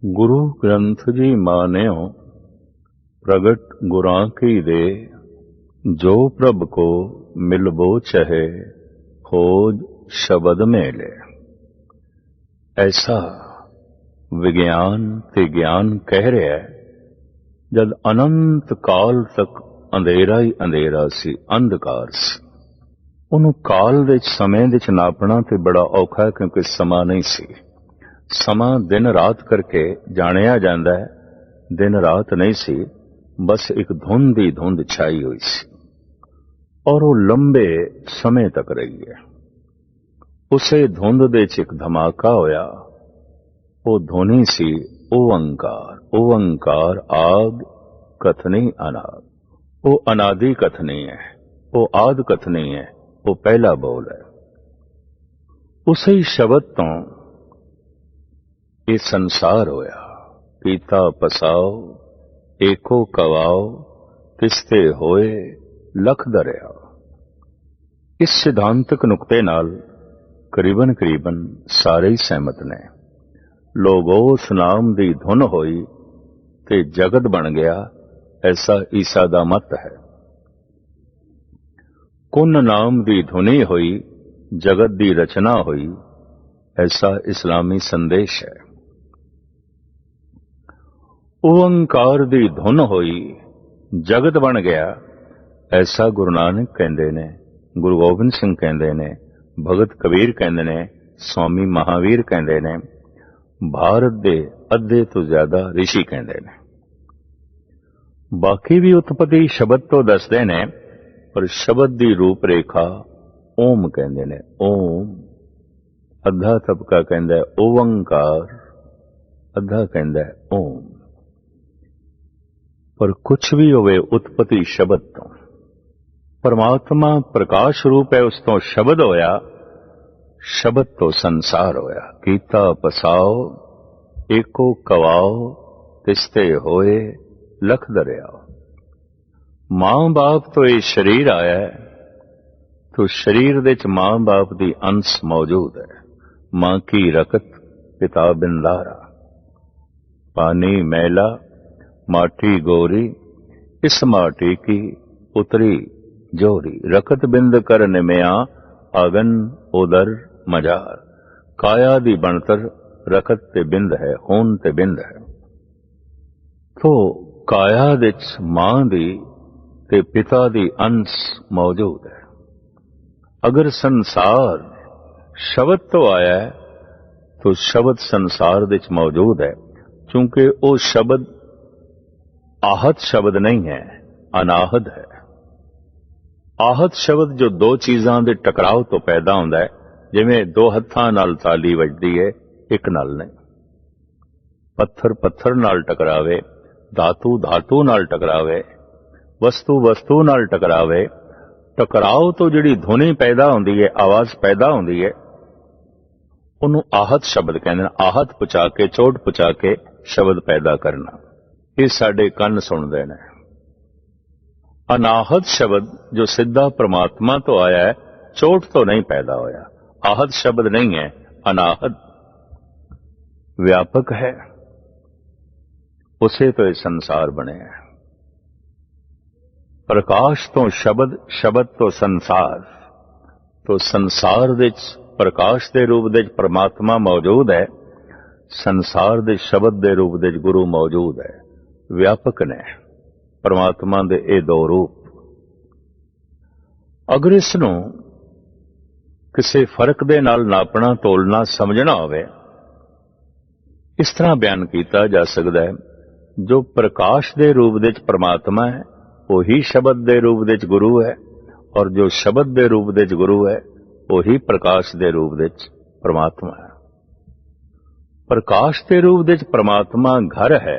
गुरु ग्रंथ जी मान्यो प्रगट गुरां की दे, जो प्रभ को मिलबो चहे, खोज शबद मेले। ऐसा विज्ञान ते ज्ञान कह रहा है, जद अनंत काल तक अंधेरा ही अंधेरा सी, अंधकार सी। ਉਹਨੂੰ ਕਾਲ ਦੇ ਸਮੇਂ ਦੇ ਚ ਨਾਪਣਾ ਤੇ ਬੜਾ ਔਖਾ ਹੈ, ਕਿਉਂਕਿ ਸਮਾਂ ਨਹੀਂ ਸੀ। ਸਮਾਂ ਦਿਨ ਰਾਤ ਕਰਕੇ ਜਾਣਿਆ ਜਾਂਦਾ ਹੈ, ਦਿਨ ਰਾਤ ਨਹੀਂ ਸੀ, ਬਸ ਇੱਕ ਧੁੰਦ ਹੀ ਧੁੰਦ ਛਾਈ ਹੋਈ ਸੀ, ਔਰ ਉਹ ਲੰਬੇ ਸਮੇਂ ਤੱਕ ਰਹੀ ਹੈ। ਉਸੇ ਧੁੰਦ ਦੇ ਚ ਇੱਕ ਧਮਾਕਾ ਹੋਇਆ, ਉਹ ਧੁਨੀ ਸੀ ਓੰਕਾਰ। ਓੰਕਾਰ ਆਦ ਕਥਨੀ ਅਨਾਦ। ਉਹ ਅਨਾਦਿ ਕਥਨੀ ਹੈ, ਉਹ ਆਦ ਕਥਨੀ ਹੈ, ਉਹ ਪਹਿਲਾ ਬੋਲ ਹੈ। ਉਸੇ ਹੀ ਸ਼ਬਦ ਤੋਂ ਇਹ ਸੰਸਾਰ ਹੋਇਆ। ਪੀਤਾ ਪਸਾਓ ਏਕੋ ਕਵਾਓ, ਤਿਸਤੇ ਹੋਏ ਲਖ ਦਰਿਆ। ਇਸ ਸਿਧਾਂਤਕ ਨੁਕਤੇ ਨਾਲ ਕਰੀਬਨ ਸਾਰੇ ਹੀ ਸਹਿਮਤ ਨੇ। ਲੋਗੋਸ ਨਾਮ ਦੀ ਧੁਨ ਹੋਈ ਤੇ ਜਗਤ ਬਣ ਗਿਆ, ਐਸਾ ਈਸਾ ਦਾ ਮਤ ਹੈ। ਕੁਨ ਨਾਮ ਦੀ ਧੁਨੀ ਹੋਈ, ਜਗਤ ਦੀ ਰਚਨਾ ਹੋਈ, ऐसा इस्लामी संदेश है। ओंकार दी धुन होई, जगत बन गया, ऐसा गुरु नानक कहते ने, गुरु गोबिंद सिंह कहते ने, भगत कबीर कहते ने, स्वामी महावीर कहते ने, भारत दे अद्धे तो ज्यादा ऋषि कहते ने। बाकी भी उत्पत्ति शब्द तो दसदे ने, पर शब्द दी रूप रेखा ओम कहते ने। ओम अद्धा तबका कहता है ओंकार, अद्धा कहता है ओम। पर कुछ भी होवे उत्पत्ति शब्द तो। परमात्मा प्रकाश रूप है, उस तो शब्द होया, शब्द तो संसार होया। कीता पसाओ एको कवाओ, तिसते होए लख दरिया। मां बाप तो ये शरीर आया है, तो शरीर दे च मां बाप दी अंश मौजूद है। मां की रकत पिता बिंदारा, पानी मैला माटी गोरी, इस माटी की उतरी जोरी। रकत बिंद कर निमया, आगन उदर मजार। काया दी बनतर रकत ते बिंद है, खून ते बिंद है। तो काया दे मां दी ते पिता दी अंश मौजूद है। अगर संसार शब्द तो आया है, तो शब्द संसार दे मौजूद है, क्योंकि वो शब्द आहत शब्द नहीं है, अनाहत है। आहत शब्द जो दो चीजां दे टकराव तो पैदा होता है, जिवें दो हत्थां नाल ताली वजदी है, एक नाल नहीं। पत्थर पत्थर नाल टकरावे, धातु धातु नाल टकरावे, वस्तु वस्तु नाल टकरावे, टकराव तो जिहड़ी ध्वनि पैदा होंदी है, आवाज पैदा होंदी है, ਉਹਨੂੰ आहत शब्द कहते हैं। आहत पहुंचा के, चोट पहुंचा के शब्द पैदा करना, ये साडे कंन सुनते हैं। अनाहत शब्द जो सीधा परमात्मा तो आया है, चोट तो नहीं पैदा होया। आहत शब्द नहीं है, अनाहत व्यापक है, उसे तो ये संसार बने हैं। प्रकाश तो शब्द, शब्द तो संसार। तो संसार दे प्रकाश दे रूप दे परमात्मा मौजूद है, संसार दे शब्द दे रूप दे गुरु मौजूद है। व्यापक ने परमात्मा दे ये दो रूप। अगर इसनों किसी फर्क दे नाल नापना तोलना समझना होवे, इस तरह बयान किया जा सकता है, जो प्रकाश दे रूप दे परमात्मा है, वही शब्द दे रूप दे गुरु है, और जो शब्द दे रूप दे गुरु है, वही प्रकाश दे रूप दे परमात्मा है। प्रकाश दे रूप दे परमात्मा घर है,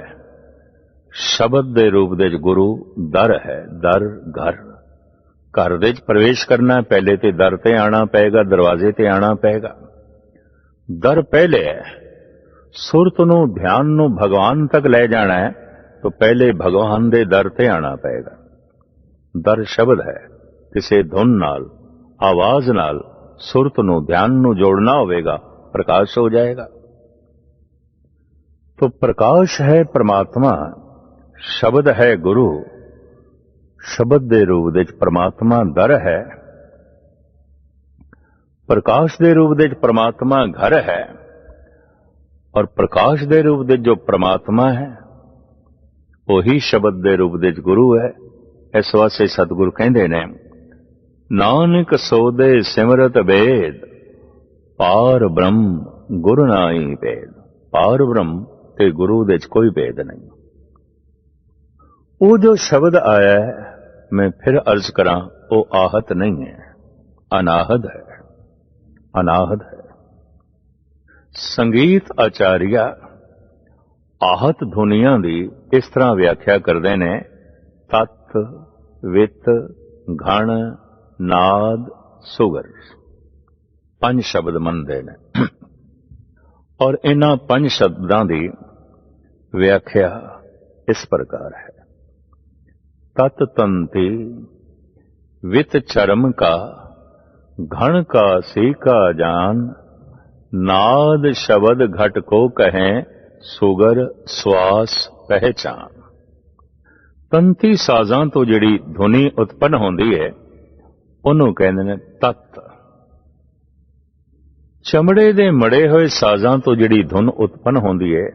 शब्द दे रूप दे गुरु दर है। दर घर, घर दे प्रवेश करना, पहले ते दर ते आना पेगा, दरवाजे ते आना पेगा। दर पहले है। सुरत नू ध्यान नू भगवान तक ले जाना है, तो पहले भगवान दे दर ते आना पेगा। दर शब्द है, किसी धुन नाल, आवाज नाल सुरत नू ध्यान नू जोड़ना होवेगा, प्रकाश हो जाएगा। तो प्रकाश है परमात्मा, शब्द है गुरु, शब्द दे रूप दे परमात्मा दर है, प्रकाश दे रूप दे परमात्मा घर है, और प्रकाश दे रूप दे जो परमात्मा है वही शब्द दे रूप दे गुरु है। इस वास्ते सतगुरु कहते ने, नानक सोदे सिमरत वेद, पार ब्रह्म गुरु नाई भेद। पार ब्रह्म ते गुरु दे कोई भेद नहीं। वो जो शब्द आया है, मैं फिर अर्ज करा, वो आहत नहीं है, अनाहद है, अनाहद है। संगीत आचार्य आहत धुनिया दी इस तरह व्याख्या करते ने, तत्, वित, घण, नाद, सुगर, 5 शब्द मनते ने। और इन्हां 5 शब्दां दी व्याख्या इस प्रकार है। तत् तंती, वित चरम का, घण का सी का जान, नाद शब्द घट को कहें, सुगर श्वास पहचान। तंती साजां तो जिहड़ी धुनी उत्पन्न होंदी है उहनूं कहंदे ने तत्। चमड़े दे मड़े होए साजां तो जिहड़ी धुन उत्पन्न होंदी है,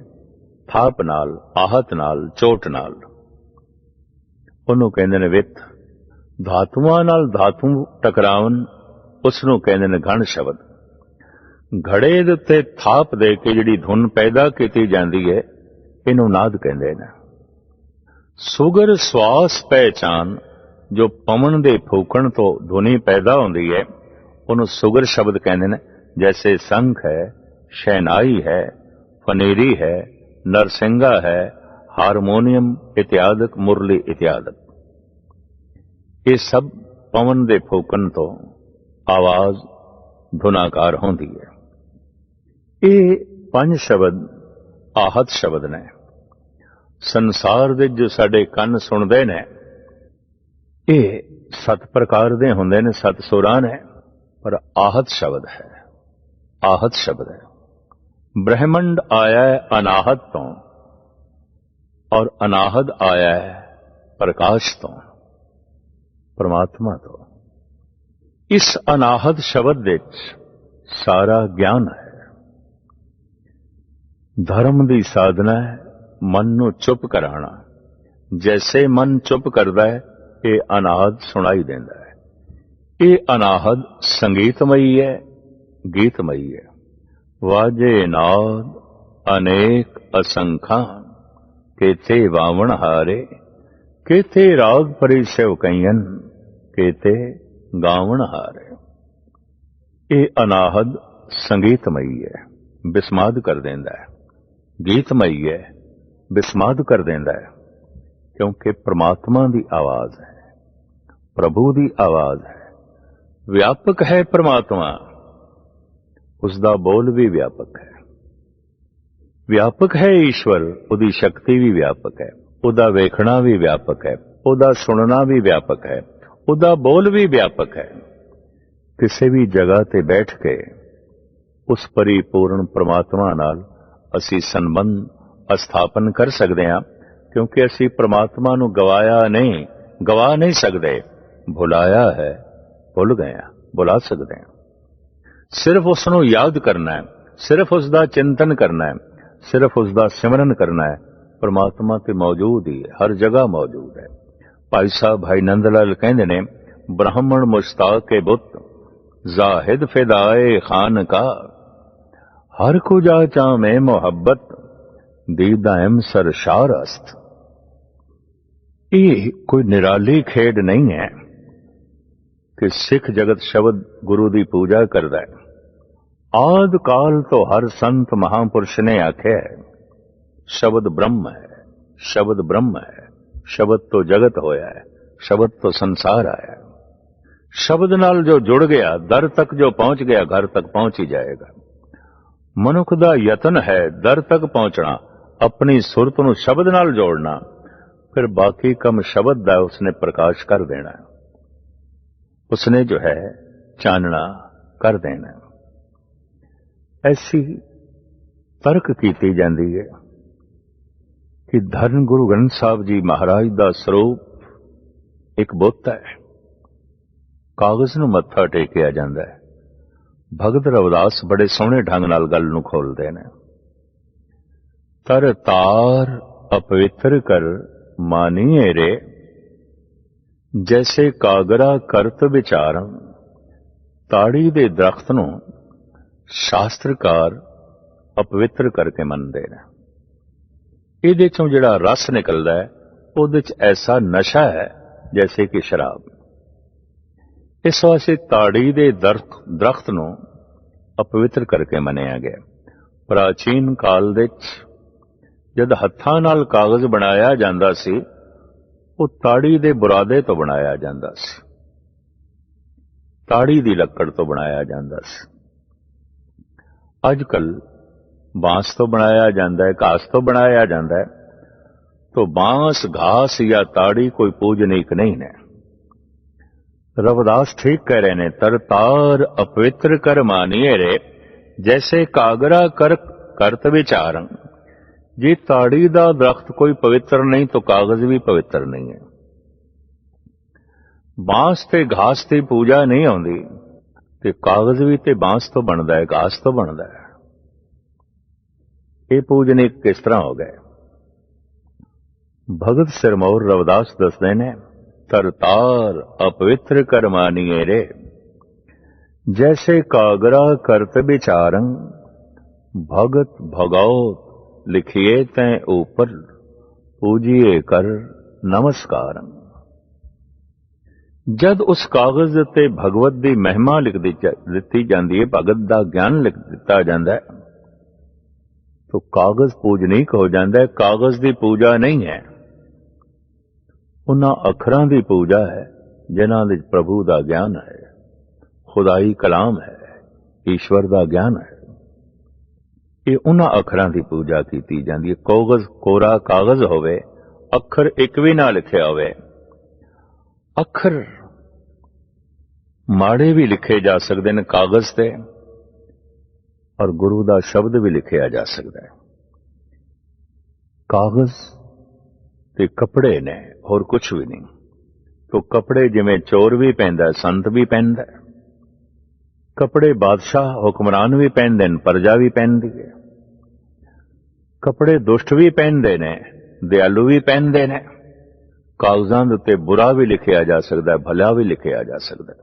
थाप नाल, आहत नाल, चोट नाल, उहनूं कहंदे ने वित। धातुआं नाल धातु टकरावन, उसनूं कहंदे ने घण शब्द। घड़े दे उत्ते थाप दे के जिहड़ी धुन पैदा कीती जांदी है, इहनूं नाद कहंदे ने। सुगर श्वास पहचान, जो पवन दे फूकण तो धुनी पैदा होंदी है, उहनूं सुगर शब्द कहंदे ने। जैसे शंख है, शहनाई है, फनेरी है, नरसिंगा है, हारमोनियम इत्यादि, मुरली इत्यादि, ये सब पवन दे फूकण तो आवाज धुनाकार होंदी है। ये 5 शब्द आहत शब्द ने। संसार दे जो साडे कंन सुनदे ने, ये 7 प्रकार दे हुंदे ने, 7 सुरां ने, पर आहत शब्द है, आहत शब्द है। ब्रह्मंड आया है अनाहत तो, और अनाहद आया है प्रकाश तो, परमात्मा तो। इस अनाहद शब्द विच सारा ज्ञान है। धर्म दी साधना है मन नूं चुप कराना। जैसे मन चुप करदा है, ये अनाहद सुनाई देंदा है। ये अनाहद संगीतमयी है, गीतमयी है। वाजे नाद अनेक असंखान, केते वावण हारे, केते राग परिसेव कईयन, केते गावण हारे। ये अनाहद संगीतमयी है, बिस्माद कर देंदा है। गीतमयी है, बिस्माद कर देंदा है, क्योंकि परमात्मा दी आवाज है, प्रभु दी आवाज है। व्यापक है परमात्मा, उसका बोल भी व्यापक है। व्यापक है ईश्वर, उदी शक्ति भी व्यापक है, उदा वेखना भी व्यापक है, उदा सुनना भी व्यापक है, उदा बोल भी व्यापक है। किसी भी जगह ते बैठ के उस परिपूर्ण परमात्मा नाल असी संबंध स्थापन कर सकते हैं, क्योंकि असी परमात्मा नूं गवाया नहीं, गवा नहीं सकते। भुलाया है, भुल गए, भुला सकते हैं। सिर्फ उसनूं याद करना है, सिर्फ उसका चिंतन करना है, सिर्फ उसका सिमरन करना है। परमात्मा ते मौजूद ही है, हर जगह मौजूद है। भाई साहब भाई नंद लाल कहंदे ने, ब्राह्मण मुश्ताक के बुत, जाहिद फिदाए खान का, हर को जाचा में मोहब्बत, दीदाएम सरशार अस्त। ये कोई निराली खेड नहीं है कि सिख जगत शब्द गुरु की पूजा करता है। आद काल तो हर संत महापुरुष ने आख्या है, शब्द ब्रह्म है, शब्द ब्रह्म है। शब्द तो जगत होया है, शब्द तो संसार आया है। शब्द नाल जो जुड़ गया, दर तक जो पहुंच गया, घर तक पहुंच ही जाएगा। मनुख दा यतन है दर तक पहुंचना, अपनी सुरत नूं शब्द नाल जोड़ना, फिर बाकी कम शब्द दा उसने प्रकाश कर देना, उसने जो है चानना कर देना। ऐसी तर्क कीती जांदी है कि धर्म गुरु ग्रंथ साहब जी महाराज का स्वरूप एक बुत है, कागज नूं मत्था टेकिया जांदा है। भगत रविदास बड़े सोहणे ढंग नाल गल नूं खोलदे ने। तर तार अपवित्र कर मानिए रे, जैसे कागरा करत विचारन। ताड़ी दे दरख्त नूं शास्त्रकार अपवित्र करके मनदे ने। इहदे चों जिहड़ा रस निकलदा है उहदे च ऐसा नशा है जैसे कि शराब। इस वास्ते ताड़ी दे दरख्त नूं अपवित्र करके मनिया गया। प्राचीन काल दे जद हत्थां नाल कागज बनाया जांदा सी, वो ताड़ी दे बुरादे तो बनाया जांदा सी, ताड़ी दी लकड़ तो बनाया जांदा सी। अजकल बांस तो बनाया जाता है, घास तो बनाया जाता है। तो बांस, घास या ताड़ी कोई पूजनीक नहीं है। रविदास ठीक कह रहे ने, तर तार अपवित्र कर मानिए रे, जैसे कागरा करत विचारन। जी ताड़ी दा दरख्त कोई पवित्र नहीं तो कागज भी पवित्र नहीं है। बांस ते घास की पूजा नहीं आउंदी ते कागज भी ते बांस तो बनता है, घास तो बनता है। ये पूजनीक किस तरह हो गए? भगत सिरमौर रविदास दसदे ने, तरतार अपवित्र कर मानिए रे, जैसे कागरा करत विचारं। भगत भगौत लिखिए तैं ऊपर, पूजिए कर नमस्कारं। जद उस कागज ते भगवत दी महिमा लिख दिती जाती है, भगत दा ज्ञान लिख दिता जाता है, तो कागज पूजनीक हो जाता है। कागज की पूजा नहीं है, उन्हां अखरां की पूजा है जिन्हां दे प्रभु का ज्ञान है, खुदाई कलाम है, ईश्वर का ज्ञान है। ये उन्हां अखरां की पूजा की जाती है। कागज कोरा कागज होवे, अखर एक भी ना लिखिया होवे। अखर माड़े भी लिखे जा सकते हैं कागज ते, और गुरु का शब्द भी लिखिया जा सकता है। कागज ते कपड़े ने, और कुछ भी नहीं। तो कपड़े जिवें चोर भी पहनदा, संत भी पहनदा, कपड़े बादशाह हुक्मरान भी पहनदे ने, प्रजा भी पहनदी है। कपड़े दुष्ट भी पहनदे ने, दयालु भी पहनदे ने। कागजां दे उत्ते बुरा भी लिखिया जा सकता है, भला भी लिखिया जा सकता है।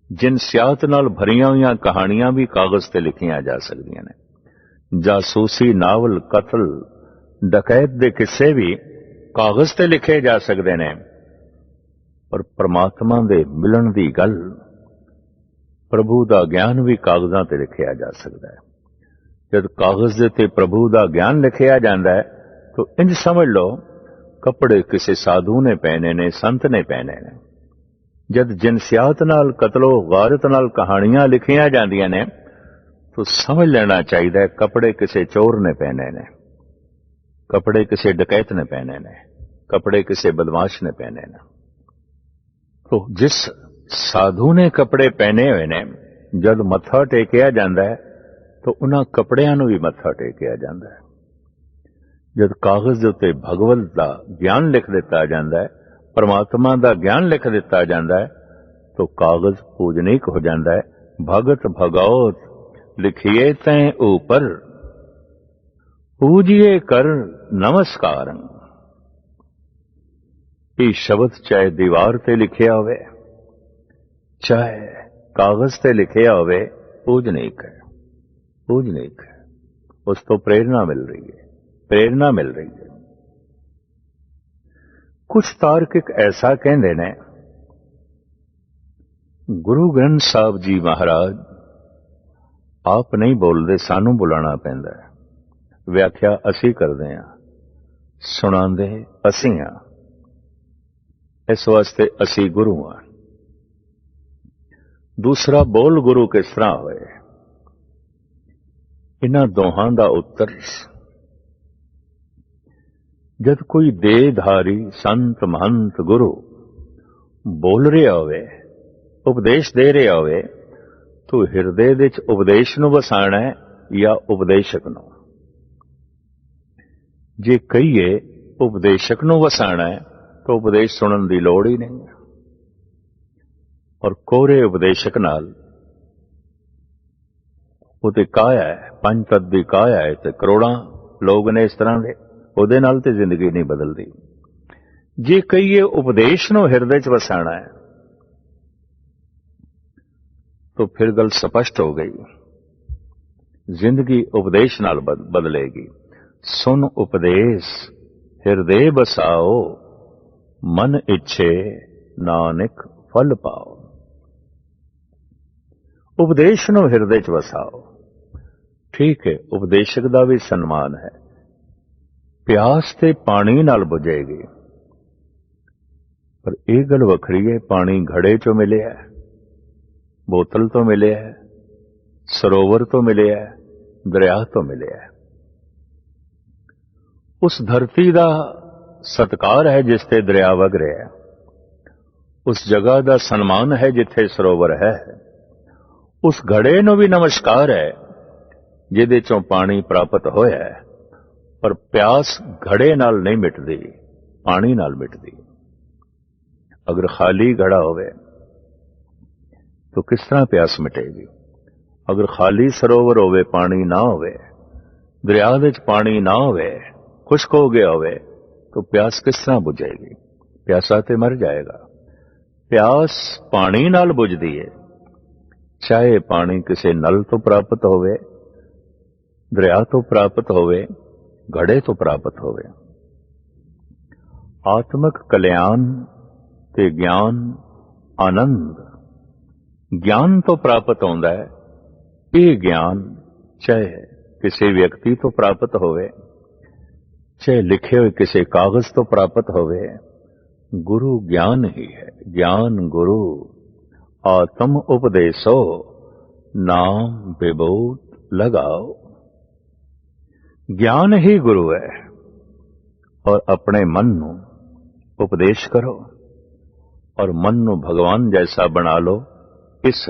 जिनसियात नाल भरियां हुई कहानियां भी कागज ते लिखियां जा सकदियां ने। जासूसी, नावल, कतल, डकैत दे किस्से भी कागज ते लिखे जा सकते हैं। और परमात्मा दे मिलन दी गल, प्रभु का ज्ञान भी कागजां ते लिखिया जा सकता है। जब कागज दे ते प्रभु का ज्ञान लिखिया जाता है तो इंज समझ लो कपड़े किसी साधु ने पहने ने, संत ने पहने ने। जब जिनसियात नाल, कतलो गारत नाल कहानियां लिखिया जांदियां ने तो समझ लेना चाहिए कपड़े किसी चोर ने पहने ने, कपड़े किसी डकैत ने पहने ने, कपड़े किसी बदमाश ने पहने ने। तो जिस साधु ने कपड़े पहने हुए ने, जब मत्था टेकिया जाता है तो उन्हां कपड़ियां नूं भी मत्था टेकिया जाता है। जब कागज के उत्ते भगवत का ज्ञान लिख दिता जाता है, परमात्मा का ज्ञान लिख दिता जाता है, तो कागज पूजनीक हो जाता है। भगत भगौत लिखिए तैं ऊपर, पूजिए कर नमस्कारं। ये शब्द चाहे दीवार ते लिखिया होवे, चाहे कागज ते लिखिया होवे, पूजनीक है, पूजनीक है। उस तो प्रेरणा मिल रही है, प्रेरणा मिल रही है। कुछ तार्किक ऐसा कहते ने, गुरु ग्रंथ साहब जी महाराज आप नहीं बोलते, सानू बुलाना पैंदा है। व्याख्या असी करते हैं, सुनांदे असी हां, इस वास्ते असी गुरु हां। दूसरा, बोल गुरु किस तरह होए? इन्हां दोहां दा उत्तर, जब कोई देहधारी संत महंत गुरु बोल रहा होवे, उपदेश दे रहा होवे, तो हिरदे विच उपदेश नूं वसाना है या उपदेशक नूं? जे कहिए उपदेशक नूं वसाना है तो उपदेश सुनन दी लोड़ ही नहीं है। और कोरे उपदेशक नाल वो ते काया है, पंज तत्व दी काया है, ते करोड़ां लोग ने इस तरह दे, ਉਹਦੇ ਨਾਲ ਤੇ ਜ਼ਿੰਦਗੀ नहीं बदलती। जे कहिए उपदेश नूं हिरदे च वसाना है तो फिर गल स्पष्ट हो गई, जिंदगी उपदेश नाल बदलेगी। सुन उपदेश हिरदे बसाओ, मन इच्छे नानक फल पाओ। उपदेश नूं हिरदे च वसाओ। ठीक है, उपदेशक दा भी सन्मान है। प्यास ते पानी नाल बुझेगी, पर यह गल वखरी है, पानी घड़े चो मिले है, बोतल तो मिले है, सरोवर तो मिले है, दरिया तो मिले है। उस धरती का सत्कार है जिसते दरिया वग रहा है, उस जगह का सन्मान है जिथे सरोवर है, उस घड़े नूं भी नमस्कार है जिहदे चों पानी प्राप्त होया है। पर प्यास घड़े नाल नहीं मिटदी, पानी नाल मिटदी। अगर खाली घड़ा होवे तो किस तरह प्यास मिटेगी? अगर खाली सरोवर होवे, पानी ना होवे, दरिया विच पानी ना होवे, खुश्क हो गया होवे, तो प्यास किस तरह बुझेगी? प्यासा ते मर जाएगा। प्यास पानी नाल बुझदी है, चाहे पानी किसी नल तो प्राप्त होवे, दरिया तो प्राप्त होवे, घड़े तो प्राप्त होवे। आत्मक कल्याण ते ज्ञान आनंद ज्ञान तो प्राप्त होता है। ये ज्ञान चाहे किसी व्यक्ति तो प्राप्त होवे, चाहे लिखे हुए किसी कागज तो प्राप्त होवे, गुरु ज्ञान ही है। ज्ञान गुरु आत्म उपदेशो, नाम विभूत लगाओ। ज्ञान ही गुरु है। और अपने मन नूं उपदेश करो और मन नूं भगवान जैसा बना लो इस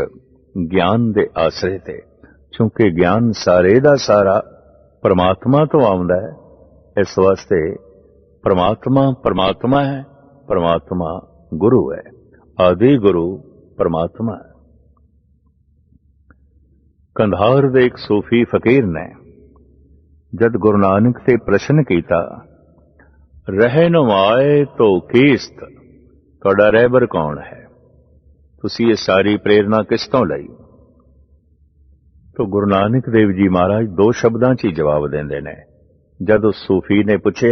ज्ञान दे आसरे ते। क्योंकि ज्ञान सारे दा सारा परमात्मा तो आउंदा है, इस वास्ते परमात्मा परमात्मा है, परमात्मा गुरु है, आदि गुरु परमात्मा है। कंधार दे एक सूफी फकीर ने जद गुरु नानक से प्रश्न किया, रहनुमाए तो कीस्त, तुहाडा रहबर कौन है, तुसी ये सारी प्रेरणा किस तों लई? तो गुरु नानक देव जी महाराज दो शब्दां च ही जवाब देंदे ने। जद उस सूफी ने पूछे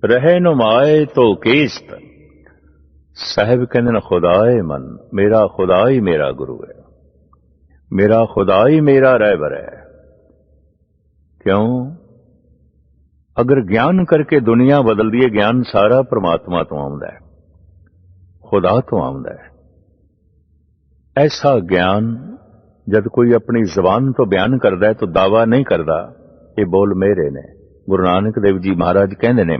रहनुमाए तो कीस्त, साहब कहंदे ने खुदाए मन, मेरा खुदा ही मेरा गुरु है, मेरा खुदा ही मेरा रहबर है। क्यों? अगर ज्ञान करके दुनिया बदल दिए, ज्ञान सारा परमात्मा तो आउंदा है, खुदा तो आउंदा है। ऐसा ज्ञान जब कोई अपनी जबान तो बयान करता है तो दावा नहीं करता ये बोल मेरे ने। गुरु नानक देव जी महाराज कहते ने,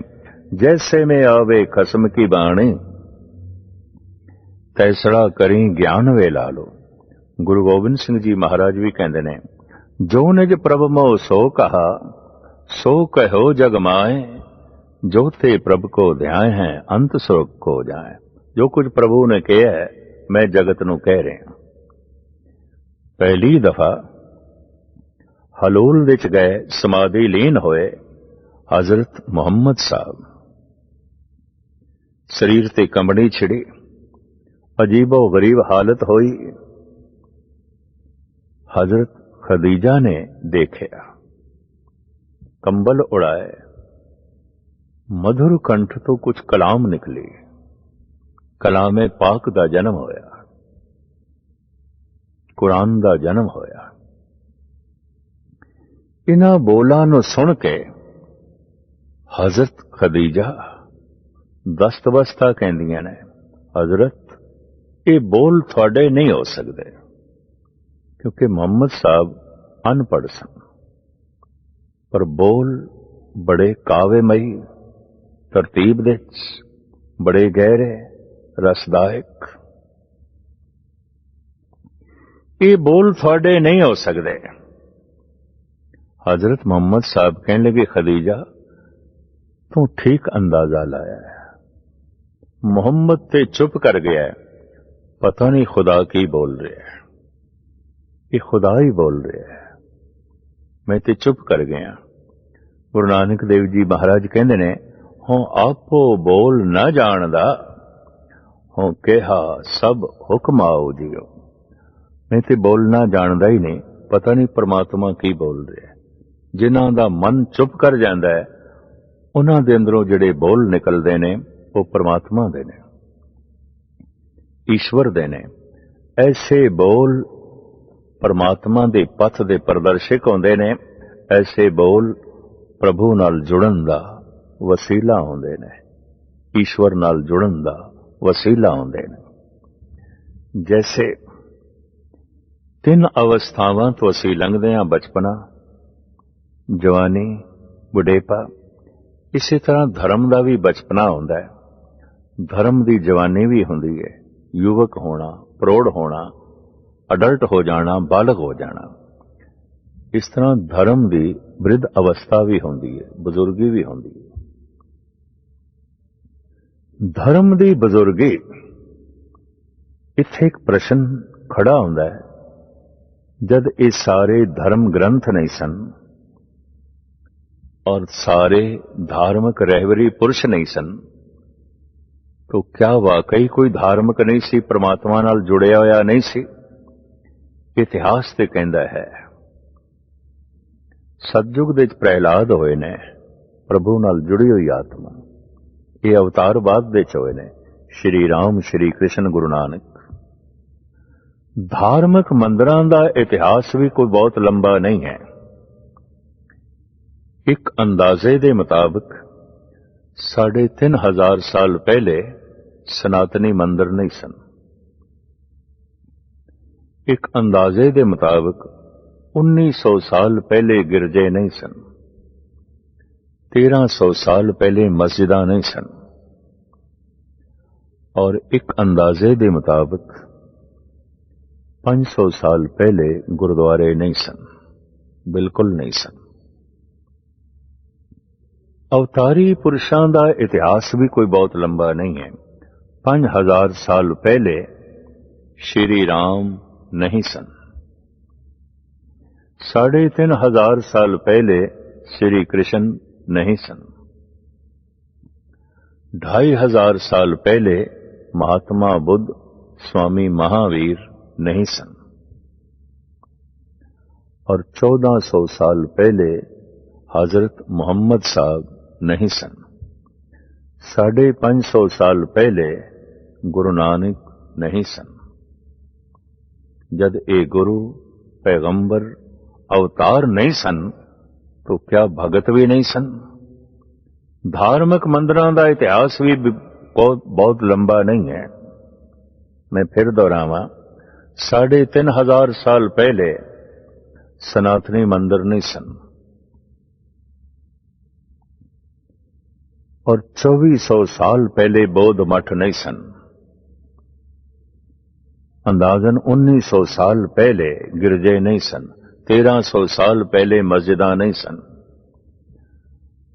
जैसे में आवे खसम की बाणी, तैसड़ा करी ज्ञान वे ला लो। गुरु गोबिंद सिंह जी महाराज भी कहते ने, जो निज प्रभ मोह सो कहा, सो कहो जग माए, जो ते प्रभु को ध्याय है, अंत सुख को जाए। जो कुछ प्रभु ने कहा है मैं जगत नू कह रहा। पहली दफा हलोल विच गए समाधि लीन होए हजरत मुहम्मद साहब। शरीर ते कंबनी छिड़ी, अजीबो गरीब हालत हुई। हजरत खदीजा ने देखा, कंबल उड़ाए, मधुर कंठ तो कुछ कलाम निकली। कलामे पाक दा जन्म होया, कुरान दा जन्म होया। इन्हां बोलां नूं सुन के हजरत खदीजा दस्तबस्ता कहंदियां ने, हजरत ये बोल थोड़े नहीं हो सकते, क्योंकि मुहम्मद साहब अनपढ़ सन, पर बोल बड़े कावेमई, तरतीब दे बड़े गहरे, रसदायक। ये बोल थोड़े नहीं हो सकते। हजरत मुहम्मद साहब कहने लगे, खदीजा तू ठीक अंदाजा लाया है। मोहम्मद ते चुप कर गया है, पता नहीं खुदा की बोल रहा है। ये खुदा ही बोल रहा है, मैं ते चुप कर गया। गुरु नानक देव जी महाराज कहते ने, हों आपो बोल ना जानदा, हों कहा सब हुक्म आओ जियो। मैं ते बोलना जानदा ही नहीं, पता नहीं परमात्मा की बोल रहा है। जिन्हां दा मन चुप कर जांदा है, उन्हां दे अंदरों जिहड़े बोल निकलदे ने वो परमात्मा दे ने, ईश्वर दे ने। ऐसे बोल परमात्मा दे पथ दे प्रदर्शक होंदे ने। ऐसे बोल प्रभु नाल जुड़न दा वसीला होंदे ने, ईश्वर नाल जुड़न दा वसीला होंदे ने। जैसे तीन अवस्थावां तो असीं लंघदे हां, बचपना, जवानी, बुढ़ेपा। इसी तरह धर्म का भी बचपना होंदा है, धर्म की जवानी भी होंदी है, युवक होना, प्रौढ़ होना, अडल्ट हो जाना, बालग हो जाना। इस तरह धर्म की वृद्ध अवस्था भी होंदी है, बुजुर्गी भी होंदी है। धर्म की बुजुर्गी, इत्थे एक प्रश्न खड़ा होंदा है, जद ये सारे धर्म ग्रंथ नहीं सन और सारे धार्मिक रहबरी पुरुष नहीं सन, तो क्या वाकई कोई धार्मिक नहीं सी, परमात्मा नाल जुड़िया होया नहीं सी? इतिहास ते कहंदा है, सतयुग दे प्रहलाद होए ने, प्रभु नाल जुड़ी हुई आत्मा। ये अवतार बाद दे होए ने, श्री राम, श्री कृष्ण, गुरु नानक। धार्मिक मंदिरां दा इतिहास भी कोई बहुत लंबा नहीं है। एक अंदाजे दे मुताबिक 3,500 साल पहले सनातनी मंदिर नहीं सन। एक अंदाजे दे मुताबिक 1900 साल पहले गिरजे नहीं सन। 1300 साल पहले मस्जिदां नहीं सन। और एक अंदाजे दे मुताबिक 500 साल पहले गुरुद्वारे नहीं सन, बिल्कुल नहीं सन। अवतारी पुरुषों का इतिहास भी कोई बहुत लंबा नहीं है। 5000 साल पहले श्री राम नहीं सन। 3,500 साल पहले श्री कृष्ण नहीं सन। 2,500 साल पहले महात्मा बुद्ध, स्वामी महावीर नहीं सन। और 1400 साल पहले हजरत मोहम्मद साहब नहीं सन। 550 साल पहले गुरु नानक नहीं सन। जब ये गुरु, पैगंबर, अवतार नहीं सन, तो क्या भगत भी नहीं सन? धार्मिक मंदिरों का इतिहास भी बहुत लंबा नहीं है। मैं फिर दोहरावां, 3,500 साल पहले सनातनी मंदिर नहीं सन। और 2400 साल पहले बौद्ध मठ नहीं सन। अंदाजन 1900 साल पहले गिरजे नहीं सन। 1300 साल पहले मस्जिदां नहीं सन।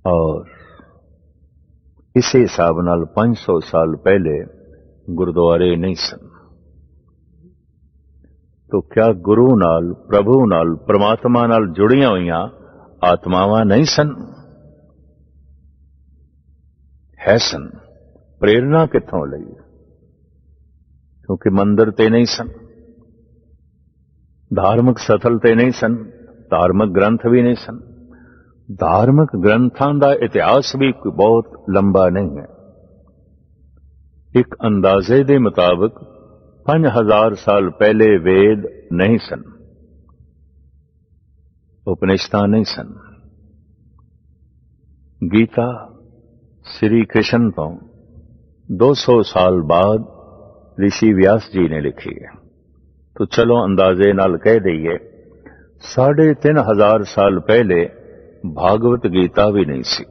और इसी हिसाब नाल 500 साल पहले गुरुद्वारे नहीं सन। तो क्या गुरु नाल, प्रभु नाल, परमात्मा नाल जुड़ियां हुई आत्मावां नहीं सन? है सन। प्रेरणा कित्थों लई? क्योंकि मंदिर ते नहीं सन, धार्मिक स्थल ते नहीं सन, धार्मिक ग्रंथ भी नहीं सन। धार्मिक ग्रंथां दा इतिहास भी बहुत लंबा नहीं है। एक अंदाजे दे मुताबिक 5,000 साल पहले वेद नहीं सन, उपनिषदां नहीं सन। गीता श्री कृष्ण तो 200 साल बाद ऋषि व्यास जी ने लिखी है। तो चलो अंदाजे नाल कह दईए 3,500 साल पहले भागवत गीता भी नहीं सी।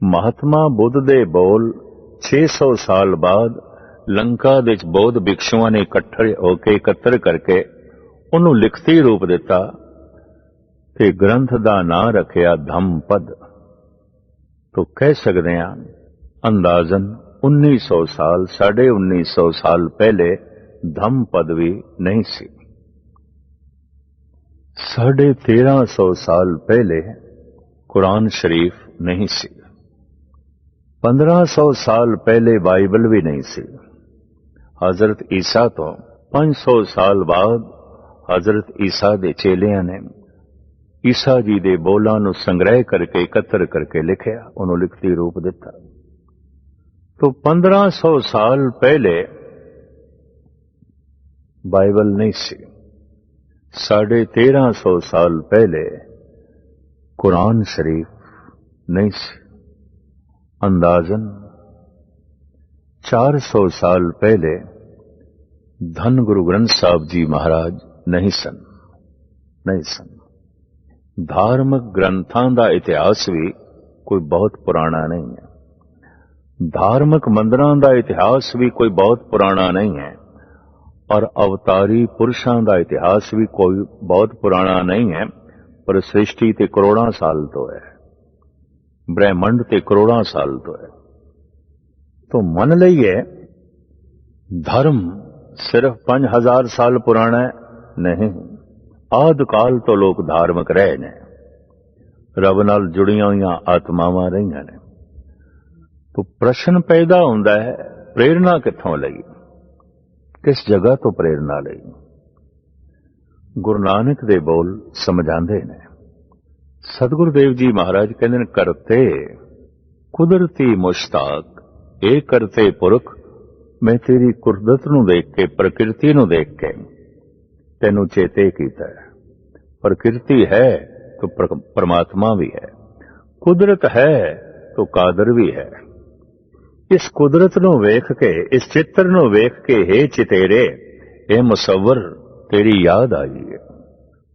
महात्मा बुद्ध दे बोल 600 साल बाद लंका दे बौद्ध भिक्षुओं ने इकट्ठे होके एकत्र करके उन्होंने लिखती रूप दिता ते ग्रंथ दा नां रखिया धम्मपद। तो कह सकते हैं अंदाजन 1900 साल 1950 साल पहले धम्म पदवी नहीं सी। 1350 साल पहले कुरान शरीफ नहीं सी। 1500 साल पहले बाइबल भी नहीं सी। हजरत ईसा तो 500 साल बाद हजरत ईसा दे चेलियां ने ईसा जी दे बोलां नूं संग्रह करके एकत्र करके लिखिया, उन्होंने लिखती रूप दिता। तो 1500 साल पहले बाइबल नहीं सी। 1350 साल पहले कुरान शरीफ नहीं सी। अंदाजन 400 साल पहले धन गुरु ग्रंथ साहब जी महाराज नहीं सन। धार्मिक ग्रंथां दा इतिहास भी कोई बहुत पुराना नहीं है। धार्मिक मंदिरां दा इतिहास भी कोई बहुत पुराना नहीं है। और अवतारी पुरुषां दा इतिहास भी कोई बहुत पुराना नहीं है। पर सृष्टि ते करोड़ां साल तो है, ब्रह्मंड ते करोड़ां साल तो है। तो मन लईए धर्म सिर्फ 5000 साल पुराना नहीं। आद काल तो लोग धार्मिक रहे ने, रब नाल जुड़ियां हुई आत्मावां रहियां ने। तो प्रश्न पैदा होंदा है, प्रेरणा कित्थों लई, किस जगह तो प्रेरणा लई। गुरु नानक दे बोल समझांदे ने। सतगुरु देव जी महाराज कहंदे ने, करते कुदरती मुश्ताक ए करते पुरख, मैं तेरी कुदरत नूं देख के, प्रकृति नूं देख के तेनू चेते कीता है। प्रकृति है तो परमात्मा भी है, कुदरत है तो कादर भी है। इस कुदरत नूं वेख के, इस चित्र नूं वेख के, हे चितेरे, हे मुसव्वर, तेरी याद आई है।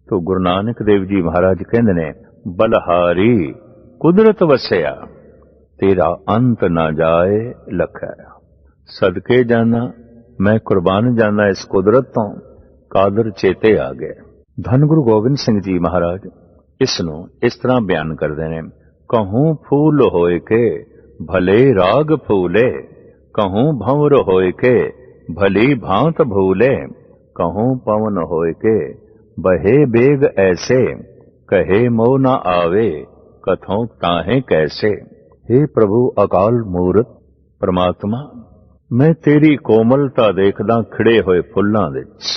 तो गुरु नानक देव जी महाराज कहंदे ने, बलहारी कुदरत वसिया, तेरा अंत ना जाए लखै। सदके जाना, मैं कुर्बान जाना इस कुदरत तो, कादर चेते आ गए। धन गुरु गोबिंद सिंह जी महाराज इसनों इस तरह बयान करते हैं, कहूं फूल होए के भले राग फूले, कहूं भंवर होए के भली भांत भूले, कहूं पवन होए के बहे बेग ऐसे, कहे मोह न आवे कथों ताहे कैसे। हे प्रभु अकाल मूरत परमात्मा, मैं तेरी कोमलता देखदा खिड़े होए फुल्लां विच,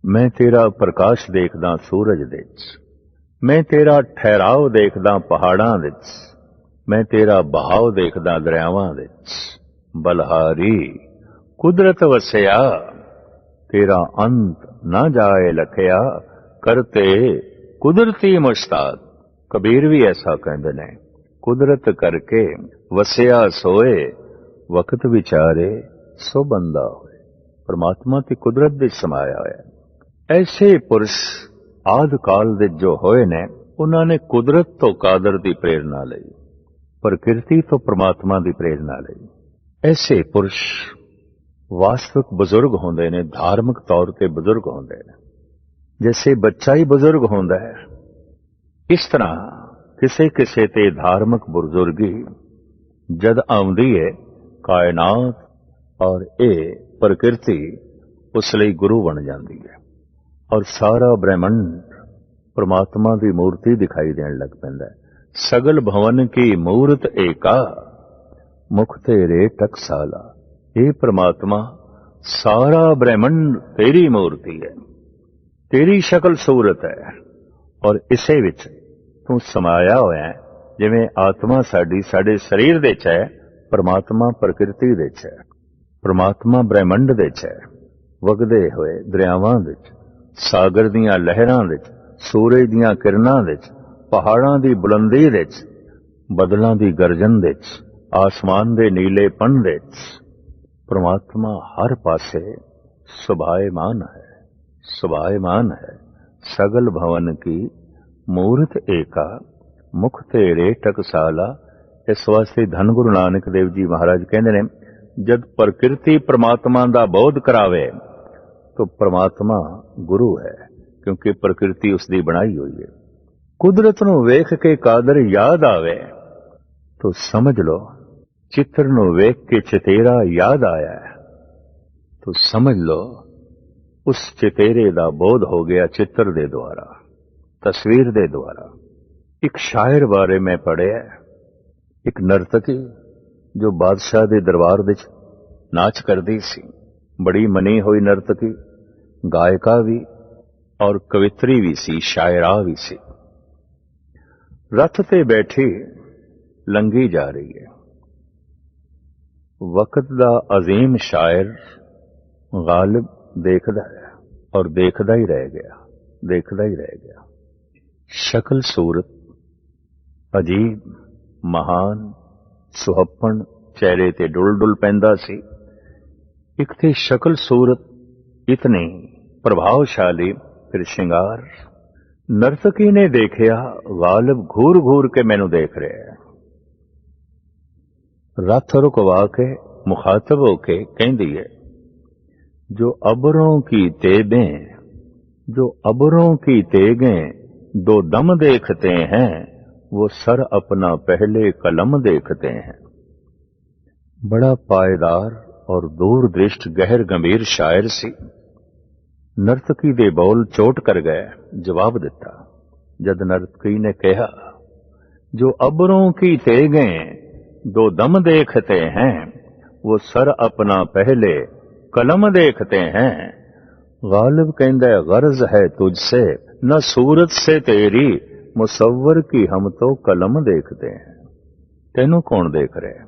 मैं तेरा प्रकाश देखदा सूरज विच, मैं तेरा ठहराव देखदा पहाड़ां विच, मैं तेरा बहाव देखदा दरियावां विच। बलहारी कुदरत वसिया, तेरा अंत ना जाए लखिया, करते कुदरती मुश्ताक। कबीर भी ऐसा कहते ने, कुदरत करके वसिया सोए, वक्त विचारे सो बंदा होए। परमात्मा की कुदरत विच समाया होया। ऐसे पुरुष आदि काल दे जो होए ने, उन्होंने कुदरत तो कादर की प्रेरणा लई, प्रकृति तो परमात्मा की प्रेरणा लई। ऐसे पुरुष वास्तविक बुजुर्ग होंदे ने, धार्मिक तौर ते बुजुर्ग होंदे ने। जैसे बच्चा ही बुजुर्ग होंदा है, इस तरह किसे किसे ते धार्मिक बुजुर्गी जद आउंदी है, कायनात और ये प्रकृति उस लई गुरु बन जाती है और सारा ब्रह्मंड परमात्मा की मूर्ति दिखाई देने लग पैंदा है। सगल भवन की मूर्त एका, मुख तेरे टकसाला। हे परमात्मा, सारा ब्रह्मंड तेरी मूर्ति है, तेरी शक्ल सूरत है और इसे विच तू समाया होया है। जिवें आत्मा साडी साडे शरीर दे च है, परमात्मा प्रकृति दे च है, परमात्मा ब्रह्मंड दे च है। वगदे होए दरियावां विच, सागर दीयां लहरां विच, सूरज दीयां किरणां विच, पहाड़ां दी बुलंदी विच, बदलां दी गर्जन विच, आसमान दे नीलेपन विच परमात्मा हर पासे सुभायमान है, सुभायमान है। सगल भवन की मूर्त एका, मुख तेरे टकसाला। इस वास्ते धन गुरु नानक देव जी महाराज कहते ने, जद प्रकृति परमात्मा दा बोध करावे तो परमात्मा गुरु है, क्योंकि प्रकृति उसकी बनाई हुई है। कुदरत नूं वेख के कादर याद आवे तो समझ लो चित्र ਨੂੰ ਵੇਖ ਕੇ ਚਿਤੇਰਾ याद आया है, तो समझ लो उस चितेरे ਦਾ बोध हो गया चित्र ਦੇ द्वारा, तस्वीर ਦੇ द्वारा। एक शायर बारे मैं पढ़िया, एक नर्तकी जो बादशाह ਦੇ दरबार ਵਿੱਚ नाच करदी सी, बड़ी मनी हुई नर्तकी, गायिका भी और कवित्री भी सी, शायरा भी सी। रथ ते बैठी लंघी जा रही है। वक्त दा अजीम शायर गालिब देखदा है और देखदा ही रह गया, देखदा ही रह गया। शक्ल सूरत अजीब, महान, सुहप्पन, चेहरे ते डुल डुल पैंदा सी। एक थे शक्ल सूरत इतनी प्रभावशाली, फिर श्रृंगार। नर्तकी ने देखिया गालिब घूर घूर के मैनू देख रहा है। रथ रुकवा के मुखातब होके कहती है, जो अबरों की तेबें, जो अबरों की तेगें दो दम देखते हैं, वो सर अपना पहले कलम देखते हैं। बड़ा पायदार और दूरदृष्ट गहर गंभीर शायर सी। नर्तकी दे बोल चोट कर गए। जवाब दिता। जद नर्तकी ने कहा, जो अबरों की तेगें दो दम देखते हैं, वो सर अपना पहले कलम देखते हैं। गालिब कहंदा है, गर्ज है तुझसे न सूरत से तेरी, मुसव्वर की हम तो कलम देखते हैं। तेनू कौन देख रहे हैं?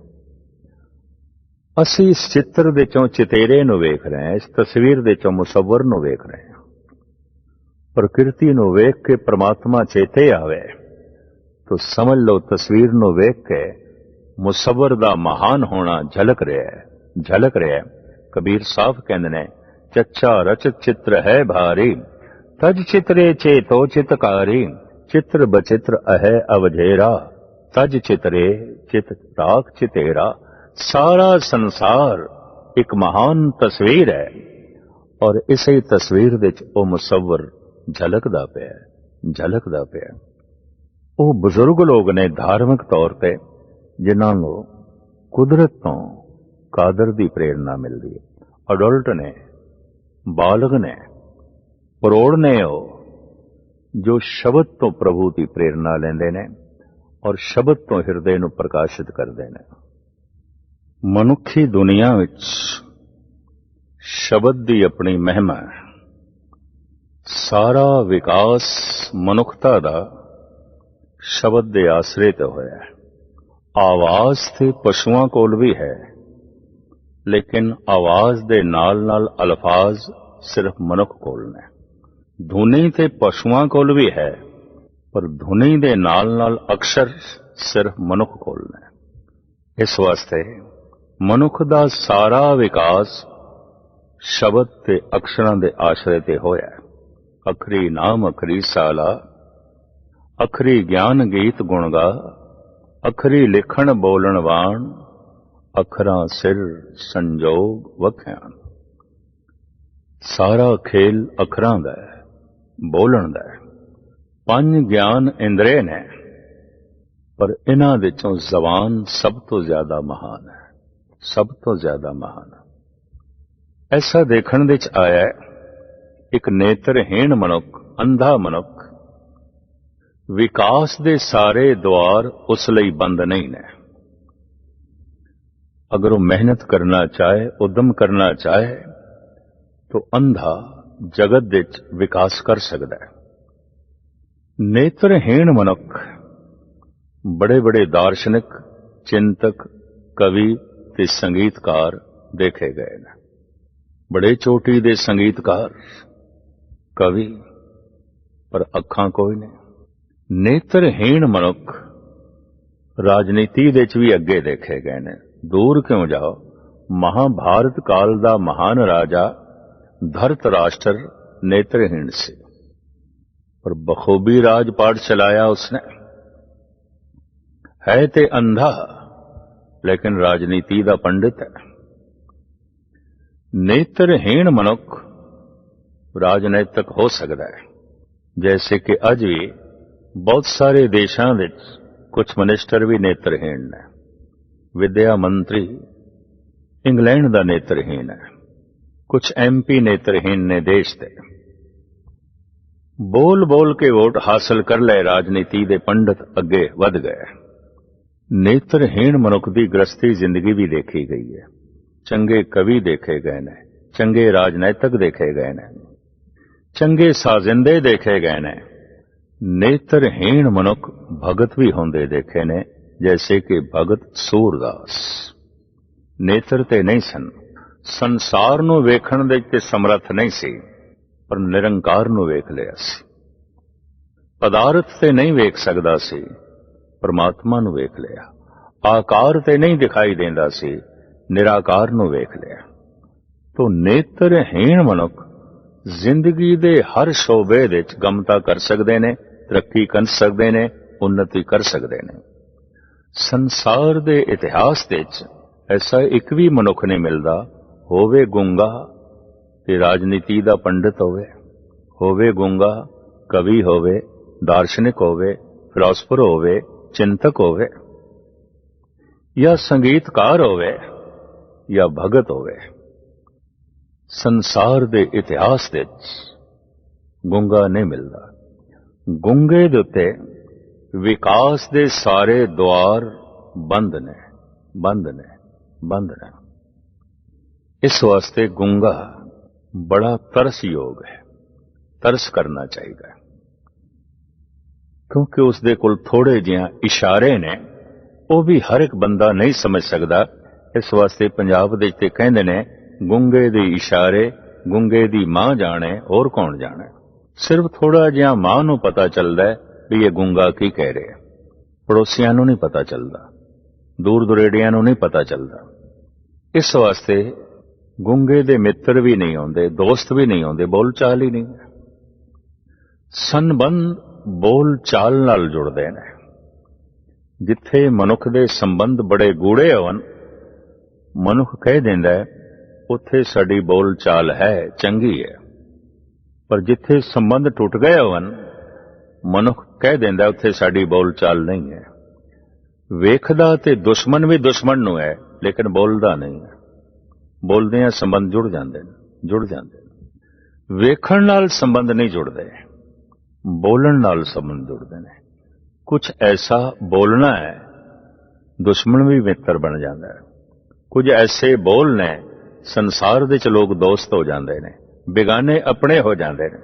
असी इस चित्र दे चों चितेरे नू वेख रहे हैं, इस तस्वीर दे चों मुसव्वर नू वेख रहे हैं। प्रकृति नू वेख के परमात्मा चेते आवे तो समझ लो तस्वीर नू वेख के मुसव्वर दा महान होना झलक रहा है, झलक रहा है। कबीर साहब कहंदे ने, चच्चा रचत चित्र है भारी, तज चित्रे चेतो चितकारी, चित्र बचित्र अहै अवझेरा, तज चित्रे चित राख चितेरा। सारा संसार एक महान तस्वीर है और इसे तस्वीर विच ओ मुसव्वर झलकदा पिया, झलकदा पिया। वो बुजुर्ग लोग ने धार्मिक तौर पर जिन्हां नूं कुदरत तो कादर दी प्रेरणा मिलती है। अडल्ट ने, बालग ने, परोड़ ने हो जो शब्द तो प्रभु की प्रेरणा लेंदे ने और शब्द तो हिरदे नूं प्रकाशित करदे ने। मनुखी दुनिया विच शब्द दी अपनी महिमा है। सारा विकास मनुखता दा शब्द दे आसरे ते होया है। आवाज ते पशुआं कोल भी है, लेकिन आवाज दे नाल नाल अल्फाज सिर्फ मनुख कोल ने। धुनी ते पशुआं कोल भी है, पर धुनी दे नाल नाल अक्षर सिर्फ मनुख कोल ने। इस वास्ते मनुख दा सारा विकास शब्द ते अक्षरां दे आश्रय ते होया है। अखरी नाम अखरी साला, अखरी ज्ञान गीत गुण गा, अखरी लिखण बोलण वाण, अखरां सिर संजोग वख्यान। सारा खेल अखरां दा है, बोलण दा है। पंज ज्ञान इंद्रे ने, पर इन्हां विचों जबान सब तो ज्यादा महान है, सब तो ज्यादा महान है। ऐसा देखण विच आया है, एक नेत्रहीन मनुख, अंधा मनुख, विकास दे सारे द्वार उस लई बंद नहीं ने। अगर वो मेहनत करना चाहे, उद्यम करना चाहे, तो अंधा जगत विच विकास कर सकता है। नेत्रहीन मनुख बड़े बड़े दार्शनिक, चिंतक, कवि ते संगीतकार देखे गए ने। बड़े चोटी दे संगीतकार, कवि, पर अखां कोई नहीं। नेत्रहीन मनुख राजनीति विच भी अगे देखे गए ने। दूर क्यों जाओ, महाभारत काल दा महान राजा धृतराष्ट्र नेत्रहीन से, पर बखूबी राजपाट चलाया उसने। है ते अंधा, लेकिन राजनीति दा पंडित है। नेत्रहीन मनुख राजनैतिक हो सकता है, जैसे कि अज भी बहुत सारे देशों में कुछ मिनिस्टर भी नेत्रहीन ने। विद्या मंत्री इंग्लैंड का नेत्रहीन है, कुछ MP नेत्रहीन ने देश दे। बोल बोल के वोट हासिल कर ले राजनीति दे पंडित अगे वध गए। नेत्रहीन मनुख की गृहस्थी जिंदगी भी देखी गई है। चंगे कवि देखे गए ने, चंगे राजनैतिक देखे गए ने, चंगे साजिंदे देखे गए ने। नेत्रहीन मनुख भगत भी होंदे देखे ने, जैसे कि भगत सूरदास। नेत्र ते नहीं सन, संसार नूं वेखण दे ते समर्थ नहीं सी, पर निरंकार नूं वेख लिया सी। पदार्थ ते नहीं वेख सकदा सी, परमात्मा नूं वेख लिया। आकार ते नहीं दिखाई देंदा सी, निराकार नूं वेख लिया। तो नेत्रहीन मनुख जिंदगी दे हर शोबे दे विच गमता कर सकदे ने, तरक्की कर सकदे ने, उन्नति कर सकदे ने। संसार दे इतिहास दे विच ऐसा एक भी मनुख नहीं मिलदा, होवे गूंगा ते राजनीति दा पंडित होवे गूंगा, कवि होवे, दार्शनिक होवे, फिलोसफर होवे, चिंतक होवे, या संगीतकार होवे, या भगत होवे। संसार दे इतिहास दे गूंगा नहीं मिलदा। गूंगे दे उत्ते विकास दे सारे द्वार बंद ने, बंद ने, बंद ने। इस वास्ते गूंगा बड़ा तरस योग है, तरस करना चाहिए, क्योंकि उसदे कोल थोड़े जिहा इशारे ने, वो भी हर एक बंदा नहीं समझ सकता। इस वास्ते पंजाब दे ते कहंदे ने, गूंगे दे इशारे गूंगे दी मां जाने, और कौन जाने। सिर्फ थोड़ा जिहा मां नूं पता चलदा है भी ये गूंगा की कह रहे, पड़ोसियां नूं नहीं पता चलदा, दूर दुरेड़ियां नूं नहीं पता चलदा। इस वास्ते गूंगे दे मित्र भी नहीं आउंदे, दोस्त भी नहीं आउंदे, बोल चाल ही नहीं। संबंध बोल चाल नाल जुड़दे ने। जिथे मनुख दे संबंध बड़े गूढ़े होवन, मनुख कह दिंदा है उत्थे साडी बोल चाल है, चंगी है। पर जिथे संबंध टूट गए होवन, मनुख कह दिंदा उत्थे साडी बोल चाल नहीं है। वेखदा ते दुश्मन भी दुश्मन नूं है, लेकिन बोलदा नहीं है। बोलदियां संबंध जुड़ जांदे ने, जुड़ जांदे ने। वेखण नाल संबंध नहीं जुड़दे, बोलण नाल संबंध जुड़दे ने। कुछ ऐसा बोलना है, दुश्मन भी मित्र बन जाता है। कुछ ऐसे बोल ने, संसार दे च लोग दोस्त हो जाते हैं, बेगाने अपने हो जाते हैं।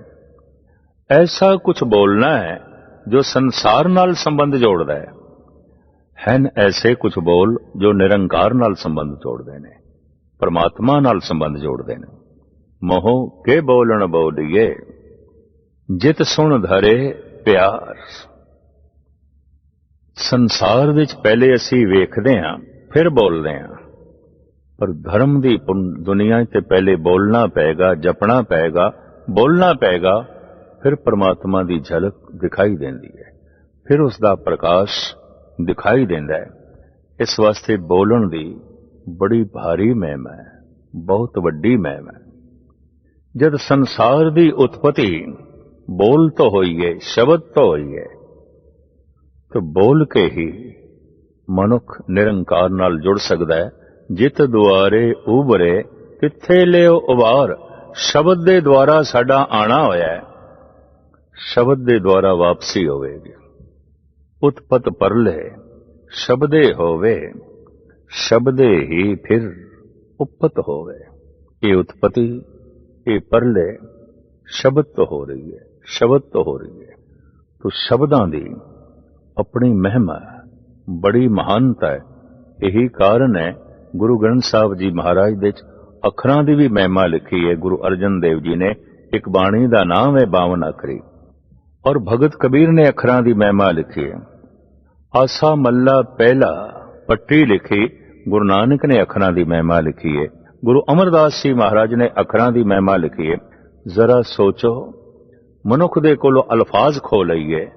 ऐसा कुछ बोलना है जो संसार नाल संबंध जोड़ता है। हैं ऐसे कुछ बोल जो निरंकार नाल संबंध जोड़ते हैं, परमात्मा नाल संबंध जोड़ते हैं। मोह के बोलण बोलिए, जित सुन धरे प्यार। संसार विच पहले असी वेखदे हां, फिर बोलते हैं, पर धर्म दी दुनिया ते पहले बोलना पेगा, जपना पेगा, बोलना पेगा, फिर परमात्मा दी झलक दिखाई देंदी है, फिर उसका प्रकाश दिखाई देंदा है। इस वास्ते बोलण दी बड़ी भारी महिमा है, बहुत वड्डी महिमा है। जद संसार दी उत्पत्ति बोल तो होई है, शब्द तो होई है, तो बोल के ही मनुख निरंकार नाल जुड़ सकता है। जित दुआरे उबरे तिथे लियो उबार। शब्द दे द्वारा साडा आना होया है, शब्द दे द्वारा वापसी होवेगी। उत्पत परले शब्दे होवे, शब्दे ही फिर उपत होवे। ये उत्पत्ति, ये परले शब्द तो हो रही है, शब्द तो हो रही है। तो शब्दां दी अपनी महिमा बड़ी महानता है। यही कारण है गुरु ग्रंथ साहब जी महाराज दे अखरां दी भी महिमा लिखी है। गुरु अर्जन देव जी ने एक बाणी दा नाम है 52 अखरी, और भगत कबीर ने अखरां दी महिमा लिखी है। आसा मल्ला पहला पट्टी लिखी, गुरु नानक ने अखरां दी महिमा लिखी है। गुरु अमरदास जी महाराज ने अखरां दी महिमा लिखी है। जरा सोचो, मनुख दे कोलों अल्फाज खो लईए,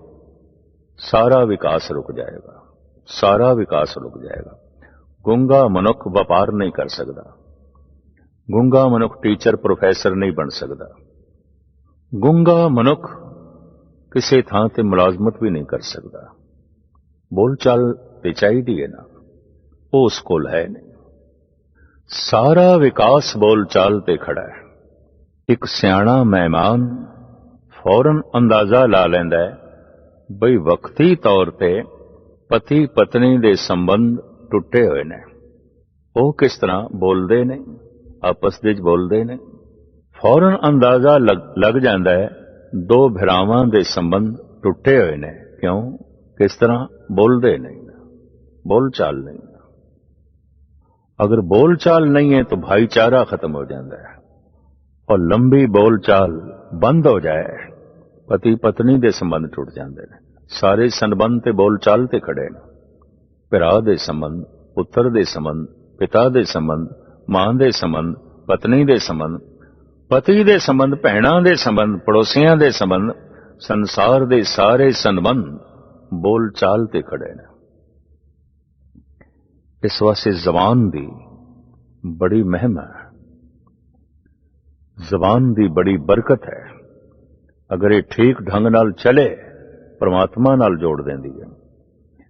सारा विकास रुक जाएगा, सारा विकास रुक जाएगा। गूंगा मनुख व्यापार नहीं कर सकता, गूंगा मनुख टीचर प्रोफेसर नहीं बन सकता, गूंगा मनुख किसी थां ते मुलाजमत भी नहीं कर सकता। बोल चाल ते चाहिदी है ना, ਉਹ ਉਸ ਕੋਲ ਹੈ ਨਹੀਂ। ਸਾਰਾ ਵਿਕਾਸ ਬੋਲ ਚਾਲ ਤੇ ਖੜਾ ਹੈ। ਇੱਕ ਸਿਆਣਾ ਮਹਿਮਾਨ ਫੌਰਨ ਅੰਦਾਜ਼ਾ ਲਾ ਲੈਂਦਾ ਹੈ ਬਈ ਵਕਤੀ ਤੌਰ ਤੇ ਪਤੀ ਪਤਨੀ ਦੇ ਸੰਬੰਧ ਟੁੱਟੇ ਹੋਏ ਨੇ। ਉਹ ਕਿਸ ਤਰ੍ਹਾਂ ਬੋਲਦੇ ਨੇ, ਆਪਸ ਵਿੱਚ ਬੋਲਦੇ ਨੇ। ਫੌਰਨ ਅੰਦਾਜ਼ਾ ਲੱਗ ਜਾਂਦਾ ਹੈ ਦੋ ਭਰਾਵਾਂ ਦੇ ਸੰਬੰਧ ਟੁੱਟੇ ਹੋਏ ਨੇ। ਕਿਉਂ? ਕਿਸ ਤਰ੍ਹਾਂ ਬੋਲਦੇ ਨਹੀਂ, बोल चाल नहीं। अगर बोल चाल नहीं है तो भाईचारा खत्म हो जाता है, और लंबी बोल चाल बंद हो जाए पति पत्नी दे संबंध टुट जाते हैं। सारे संबंध ते बोल चाल ते खड़े ने। भरा दे संबंध, पुत्र दे संबंध, पिता दे संबंध, मां दे संबंध, पत्नी दे संबंध, पति दे संबंध, भैणां दे संबंध, पड़ोसियां दे संबंध, संसार दे सारे संबंध बोल चाल ते खड़े ने। इस वास्ते जबान दी बड़ी महिमा है, जबान दी बड़ी बरकत है। अगर ये ठीक ढंग नाल चले परमात्मा नाल जोड़ देंदी है।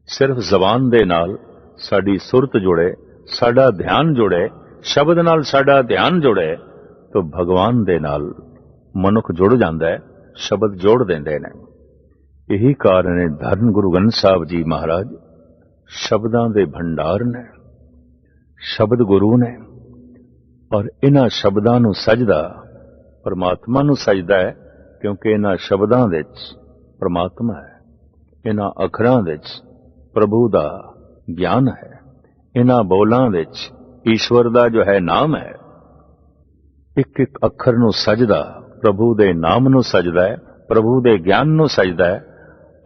सिर्फ जबान दे नाल साडी सुरत जुड़े, साडा ध्यान जुड़े, शब्द नाल साडा ध्यान जुड़े तो भगवान दे नाल मनुख जुड़ जांदा है, शब्द जोड़ देंदे ने। यही कारण है धर्म गुरु ग्रंथ साहब जी महाराज शब्दां दे भंडार ने, शब्द गुरु ने, और इन्हां शब्दां नूं सजदा परमात्मा नूं सजदा है, क्योंकि इन्हां शब्दां विच परमात्मा है, इन्हां अखरां विच प्रभु दा ज्ञान है, इन्हां बोलां विच ईश्वर दा जो है नाम है। एक एक अखर नूं सजदा प्रभु दे नाम नूं सजदा है, प्रभु दे ज्ञान नूं सजदा है।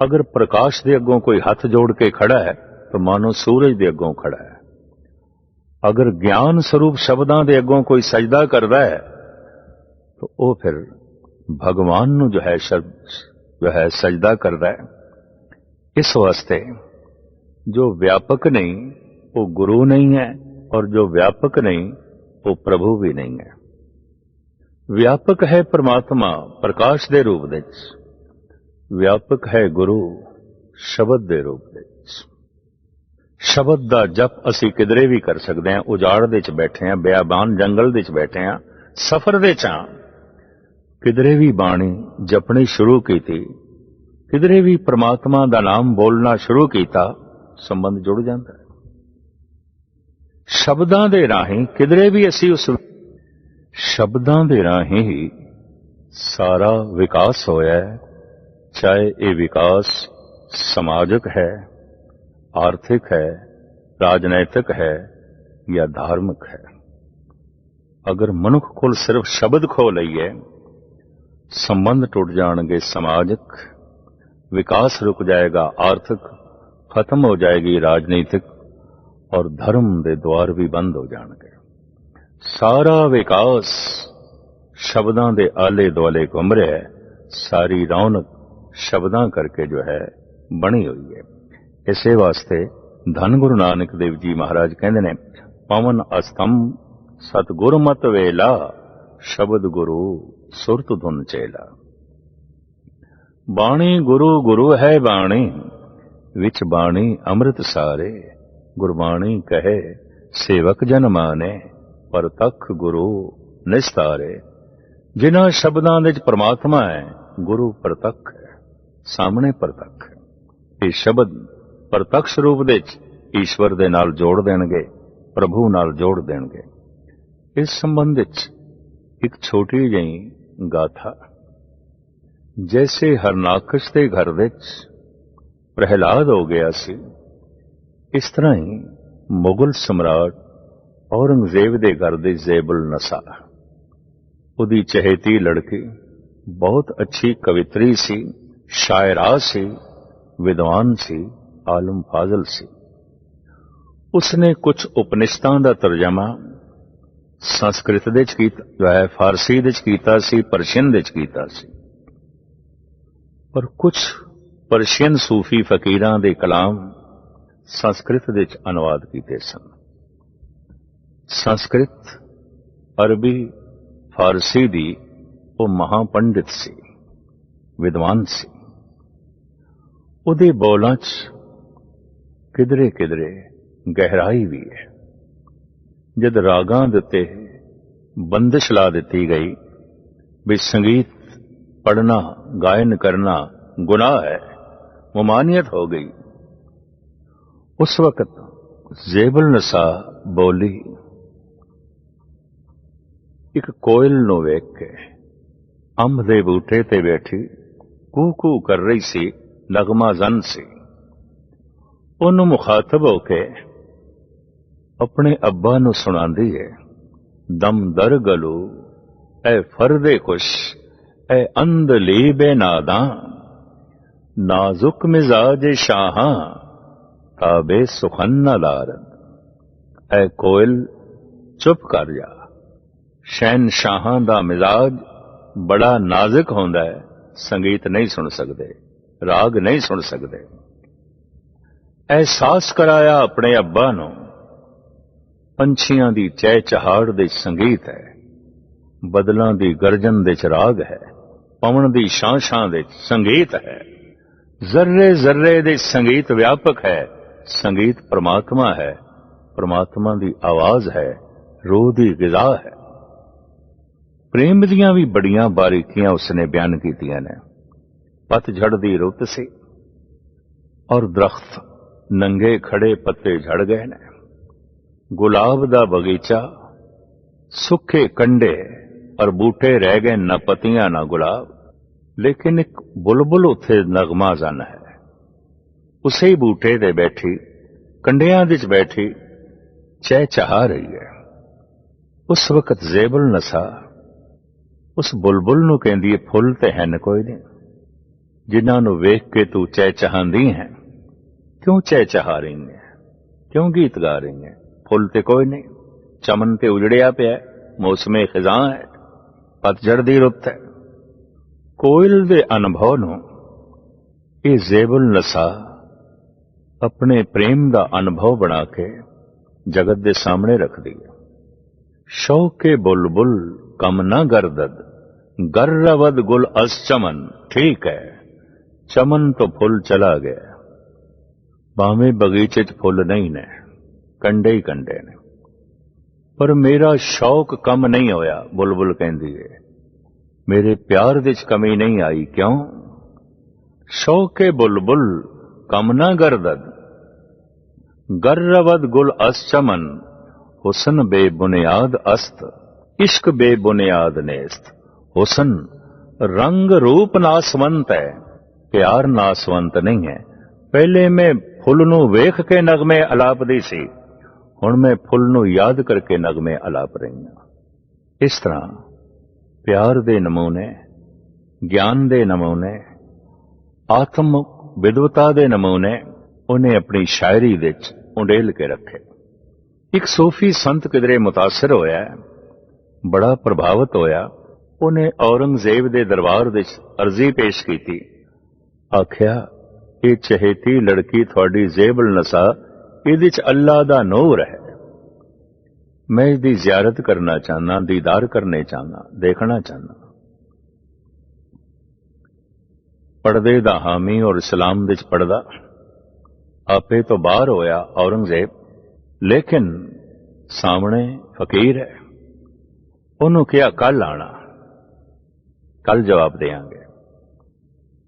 अगर प्रकाश दे अगों कोई हाथ जोड़ के खड़ा है तो मानो सूरज दे अगों खड़ा है। अगर ज्ञान स्वरूप शब्दां दे अगों कोई सजदा करदा है तो वो फिर भगवान नूं जो है सजदा करदा है। इस वास्ते जो व्यापक नहीं वो गुरु नहीं है, और जो व्यापक नहीं वो प्रभु भी नहीं है। व्यापक है परमात्मा प्रकाश दे रूप विच, व्यापक है गुरु शब्द दे रूप विच। शब्द दा जप असी किधरे भी कर सकते हैं। उजाड़ दे च बैठे हैं, बियाबान जंगल दे च बैठे हैं, सफर दे च किधरे भी बाणी जपनी शुरू की थी, किधरे भी परमात्मा दा नाम बोलना शुरू किया, संबंध जुड़ जाता है। शब्दां दे राहीं किधरे भी असी उस शब्दां दे राहीं ही सारा विकास होया है, चाहे ये विकास समाजिक है, आर्थिक है, राजनैतिक है या धार्मिक है। अगर मनुख कोल सिर्फ शब्द खो लईए संबंध टूट जाएंगे, समाजिक विकास रुक जाएगा, आर्थिक खत्म हो जाएगी, राजनीतिक, और धर्म के द्वार भी बंद हो जाएंगे। सारा विकास शब्दां दे आले दुआले घूम रहा है। सारी रौनक शब्दां करके जो है बनी हुई है। इसे वास्ते धन गुरु नानक देव जी महाराज कहते ने, पवन अस्तंभ सतगुर मत वेला, शब्द गुरु सुरत धुन चेला। बाणी गुरु गुरु है बाणी, विच बाणी अमृत सारे, गुरबाणी कहे सेवक जन माने, परतख गुरु निस्तारे। जिन्हां शब्दां विच परमात्मा है, गुरु परतख है, सामने परतख है। ये शब्द प्रत्यक्ष रूप विच ईश्वर दे नाल जोड़ देणगे, प्रभु नाल जोड़ देणगे। इस संबंध विच एक छोटी जही गाथा, जैसे हरनाकश दे घर विच प्रहलाद हो गया सी, इस तरह ही मुगल सम्राट औरंगजेब दे घर दे ज़ेबुल नसा, उदी चहेती लड़की बहुत अच्छी कवित्री सी, शायरा सी, विद्वान सी, आलम फाजल सी। उसने कुछ उपनिषदां दा तर्जमा संस्कृत दे च कीता, जो है फारसी दे च कीता सी, पर्शियन दे च कीता सी, और कुछ पर्शियन सूफी फकीरां दे कलाम संस्कृत दे च अनुवाद कीते सन। संस्कृत, अरबी, फारसी दी वो महापंडित सी, विद्वान सी। उहदे बोलां च किधरे किधरे गहराई भी है। जद रागां दे उत्ते बंदिश ला दी गई भी संगीत पढ़ना गायन करना गुनाह है, ममानियत हो गई, उस वक्त ज़ेबुल नसा बोली, एक कोयल नूं वेख के अंब दे बूटे ते बैठी कू कू कर रही सी, नगमा जन सी। उन्होंने मुखातब होके अपने अब्बा नूं सुणांदी है, दम दर गलू ए फरदे खुश ए अंदली बेनादा, नाजुक मिजाज शाहां ताबे सुखन न दारद। ए कोयल चुप कर जा, शहनशाहां दा मिजाज बड़ा नाजुक होंदा है, संगीत नहीं सुन सकते, राग नहीं सुन सकते। एहसास कराया अपने अब्बा नूं, पंछियां दी चहचहाड़ दे संगीत है, बदलां दी गर्जन दे राग है, पवन दी शां दे संगीत है, जर्रे जर्रे दे संगीत व्यापक है। संगीत परमात्मा है, परमात्मा दी आवाज है, रूह दी गिज़ा है। प्रेम दियां भी बड़ियां बारीकियां उसने बयान कीतियां ने। पतझड़ दी रुत सी और दरख्त नंगे खड़े पत्ते झड़ गए ने, गुलाब दा बगीचा सुखे कंडे और बूटे रह गए, न पतियां न गुलाब। लेकिन एक बुलबुल उत्थे नगमा जन है, उसे ही बूटे दे बैठी कंडियां विच बैठी चहचहा रही है। उस वक्त ज़ेबुल नसा उस बुलबुल नूं कहंदी है, फुल ते हैन कोई नहीं जिन्हां नूं वेख के तू चहचहांदी है। क्यों चहचहा रही है, क्यों गीत गा रही है? फुल ते कोई नहीं, चमन ते उजड़िया पिया, मौसमे खिजां है, पतझड़ दी रुत है। कोयल दे अनुभव नूं ये ज़ेबुल नसा अपने प्रेम दा अनुभव बना के जगत दे सामने रख दिया। शौके बुलबुल कम न गर्दद, गर्रवद गुल अस चमन। ठीक है, चमन तो फुल चला गया, भावें बगीचे च फुल नहीं ने, कंडे ही कंडे ने, पर मेरा शौक कम नहीं होया। बुलबुल कहंदी है, मेरे प्यार विच कमी नहीं आई। क्यों? शौके बुलबुल कम न गर्दद, गर्रवद गुल अस चमन, हुसन बेबुनियाद अस्त, इश्क बेबुनियाद नेस्त। हुसन रंग रूप नासवंत है, प्यार नासवंत नहीं है। पहले मैं फुल नूं वेख के नगमे अलापदी सी, हुण मैं फुल नूं याद करके नगमे अलाप रही हां। इस तरह प्यार दे नमूने, ज्ञान दे नमूने, आत्म विद्वता दे नमूने उन्हें अपनी शायरी विच उंडेल के रखे। एक सूफी संत किधरे मुतासिर होया, बड़ा प्रभावित होया। उन्हें औरंगजेब दे दरबार विच अर्जी पेश की। आख्या, ये चहेती लड़की थोड़ी ज़ेबुल नसा, इहदे च अल्लाह दा नूर है। मैं इसकी जियारत करना चाहना, दीदार करने चाहना, देखना चाहना। पर्दे दा हामी और इस्लाम विच पर्दा आपे तो बाहर होया औरंगजेब, लेकिन सामने फकीर है। उन्होंने कहा कल आना, कल जवाब देंगे।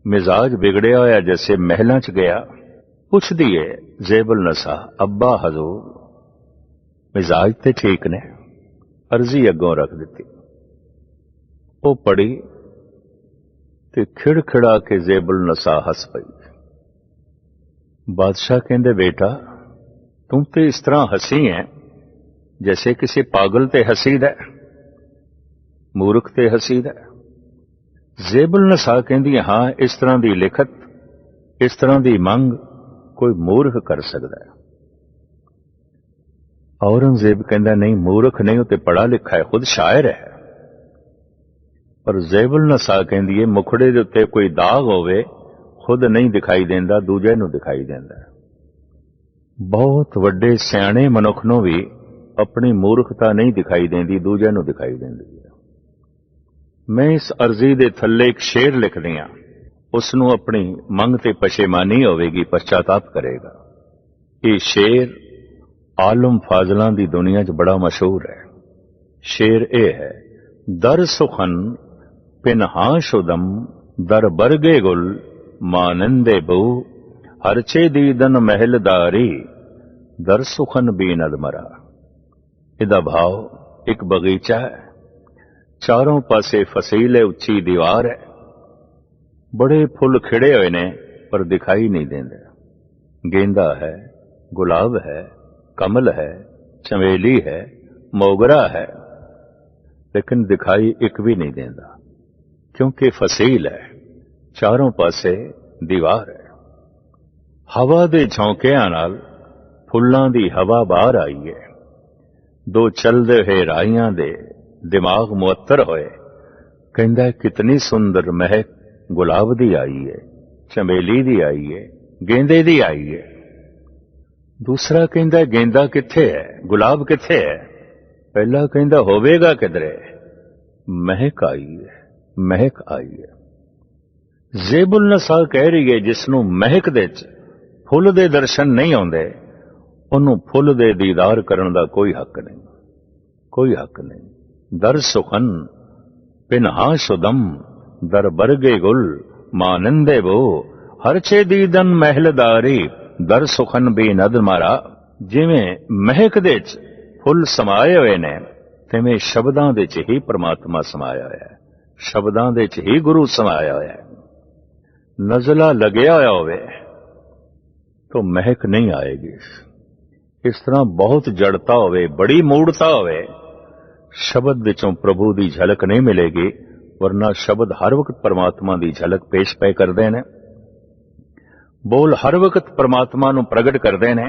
मिजाज बिगड़िया होया जैसे महलों च गया। पुछ दिए ज़ेबुल नसा, अब्बा हजूर मिजाज ते ठीक ने? अर्जी अगों रख दी। वो पढ़ी ते खिड़खिड़ा के ज़ेबुल नसा हस पई। बादशाह कहंदे, बेटा तुम तो इस तरह हसी है जैसे किसी पागल ते हसीद है, मूर्ख ते हसीद है। ज़ेबुल नसा कहंदी, हां इस तरह की लिखत, इस तरह की मंग कोई मूर्ख कर सकता है। औरंगजेब कहंदा, नहीं मूर्ख नहीं, उते पढ़ा लिखा है, खुद शायर है। पर ज़ेबुल नसा कहंदी है, मुखड़े दे उत्ते कोई दाग होवे, खुद नहीं दिखाई देंदा, दूजे नूं दिखाई देंदा। बहुत वड्डे सियाणे मनुख नूं भी अपनी मूर्खता नहीं दिखाई देंदी, दूजे नूं दिखाई देंदी है। मैं इस अर्जी दे थल्ले एक शेर लिख दियां, उसनूं अपनी मंग ते पशेमानी होवेगी, पश्चाताप करेगा। ये शेर आलम फाजलां दी दुनिया च बड़ा मशहूर है। शेर ए है, दर सुखन पिनहा शुदम दर बरगे गुल मानंदे बू हरचे दीदन महलदारी दर सुखन बीनद मरा। इदा भाव एक बगीचा है, चारों पासे फसील उच्ची दीवार है, बड़े फुल खिड़े हुए ने पर दिखाई नहीं देंदे। गेंदा है, गुलाब है, कमल है, चमेली है, मोगरा है, लेकिन दिखाई एक भी नहीं देंदा, क्योंकि फसील है, चारों पासे दीवार है। हवा दे झोंकियां नाल फुल्लां दी हवा बाहर आई है। दो चलदे हुए राहियां दे दिमाग मुअत्तर होए, कहंदा कितनी सुंदर महक गुलाब दी आई है, चमेली दी आई है, गेंदे दी आई है। दूसरा कहंदा गेंदा किथे है, गुलाब किथे है। पहला कहंदा होवेगा किधरे, महक आई है, महक आई है। जेबुल नसा कह रही है, जिसनों महक दे फुल दे दर्शन नहीं आउंदे, उन्होंने फुल दे दीदार करने का कोई हक नहीं, कोई हक नहीं। दर सुखन पिनहा शुदम दर बरगे गुल मानंदे बो हरचे दीदन महलदारी दर सुखन भी नद मारा। जिवें महक दे फुल समाए हुए ने, तिवें शब्दां दे च ही परमात्मा समाया होया है, शब्दां दे च ही गुरु समाया होया है। नजला लगया होया होवे तो महक नहीं आएगी। इस तरह बहुत जड़ता होवे, बड़ी मूढ़ता होवे, शब्द विचों प्रभु दी झलक नहीं मिलेगी, वरना शब्द हर वक्त परमात्मा दी झलक पेश पे करदे ने। बोल हर वक्त परमात्मा नूं प्रगट करदे ने।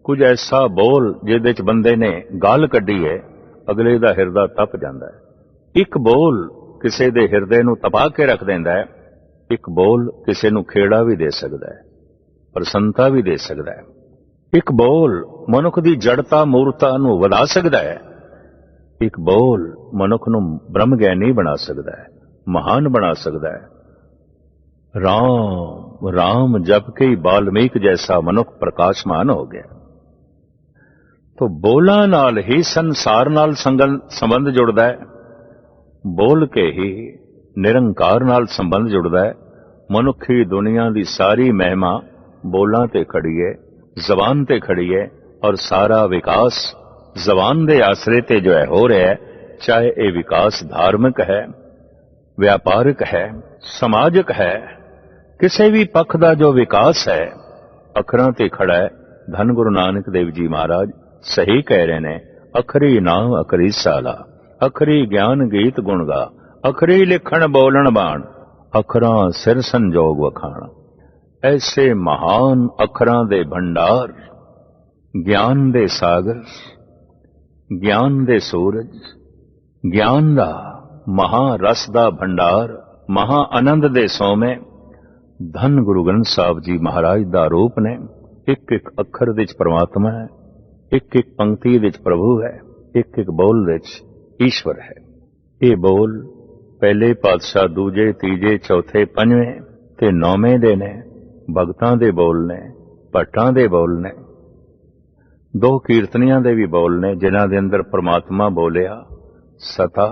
कुछ ऐसा बोल जिहदे च बंदे ने गाल कड्ढी है, अगले दा हिरदा तप जांदा है। एक बोल किसी दे हिरदे नूं तपा के रख देंदा है, एक बोल किसी नूं खेड़ा भी दे सकदा है, प्रसन्नता भी दे सकदा है। एक बोल मनुख दी जड़ता मूर्ता नूं वधा सकदा है, एक बोल मनुख नूं ब्रह्म ज्ञानी बना सकदा है, महान बना सकदा है। राम राम जप के ही बाल्मीक जैसा मनुख प्रकाशमान हो गया। तो बोला नाल ही संसार नाल संबंध जुड़दा है, बोल के ही निरंकार नाल संबंध जुड़दा है। मनुखी दुनिया दी सारी महिमा बोलां ते खड़ी है, जबान ते खड़ी है, और सारा विकास जबान दे आसरे ते जो है हो रहा है, चाहे ये विकास धार्मिक है, व्यापारिक है, समाजिक है, किसी भी पक्ष का जो विकास है अखरां ते खड़ा है। धन गुरु नानक देव जी महाराज सही कह रहे ने, अखरी नाम अखरी साला, अखरी ज्ञान गीत गुण गा, अखरी लिखण बोलन बाण, अखरां सिर संजोग वखाण। ऐसे महान अखरां दे भंडार, ज्ञान दे सागर, ज्ञान दे सूरज, ज्ञान दा महारस दा भंडार, महा आनंद दे सोमे धन गुरु ग्रंथ साहब जी महाराज दा रूप ने। एक एक अखर विच परमात्मा है, एक एक पंक्ति विच प्रभु है, एक एक बोल विच ईश्वर है। ये बोल पहले पातशाह, दूजे, तीजे, चौथे, पंजवें ते नौवें दे ने, भगतां दे बोल ने, भट्टां दे बोल ने, दो कीर्तनियां दे भी बोल ने, जिन्हां दे अंदर परमात्मा बोलिया सता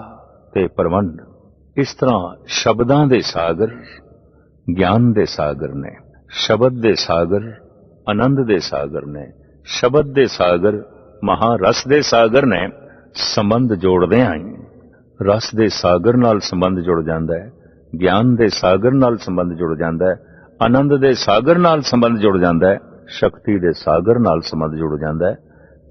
ते प्रबंध। इस तरह शब्दां दे सागर ज्ञान दे सागर ने, शब्द दे सागर आनंद दे सागर ने, शब्द दे सागर महारस दे सागर ने संबंध जोड़दे आई। रस दे सागर नाल संबंध जुड़ जांदा है, ज्ञान दे सागर नाल संबंध जुड़ जांदा है, आनंद दे सागर नाल संबंध जुड़ जांदा है, शक्ति दे सागर नाल संबंध जुड़ जांदा है।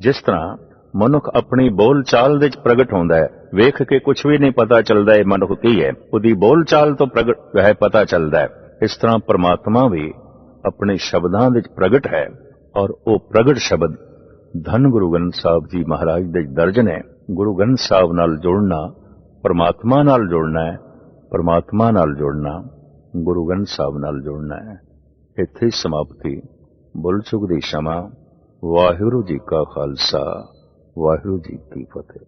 जिस तरह मनुख अपनी बोल चाल दे प्रगट होंदा है, वेख के कुछ भी नहीं पता चलता है मनुख की है, उदी बोल चाल तो प्रगट है पता चलता है। इस तरह परमात्मा भी अपने शब्दां विच प्रगट है, और वो प्रगट शब्द धन गुरु ग्रंथ साहब जी महाराज दे दर्ज ने। गुरु ग्रंथ साहब नाल जुड़ना परमात्मा नाल जुड़ना है, परमात्मा नाल जुड़ना गुरु ग्रंथ साहब नाल जुड़ना है। इत्थे समाप्ति। बुल चुक दी क्षमा। वाहिगुरू जी का खालसा, वाहिगुरू जी की फतेह।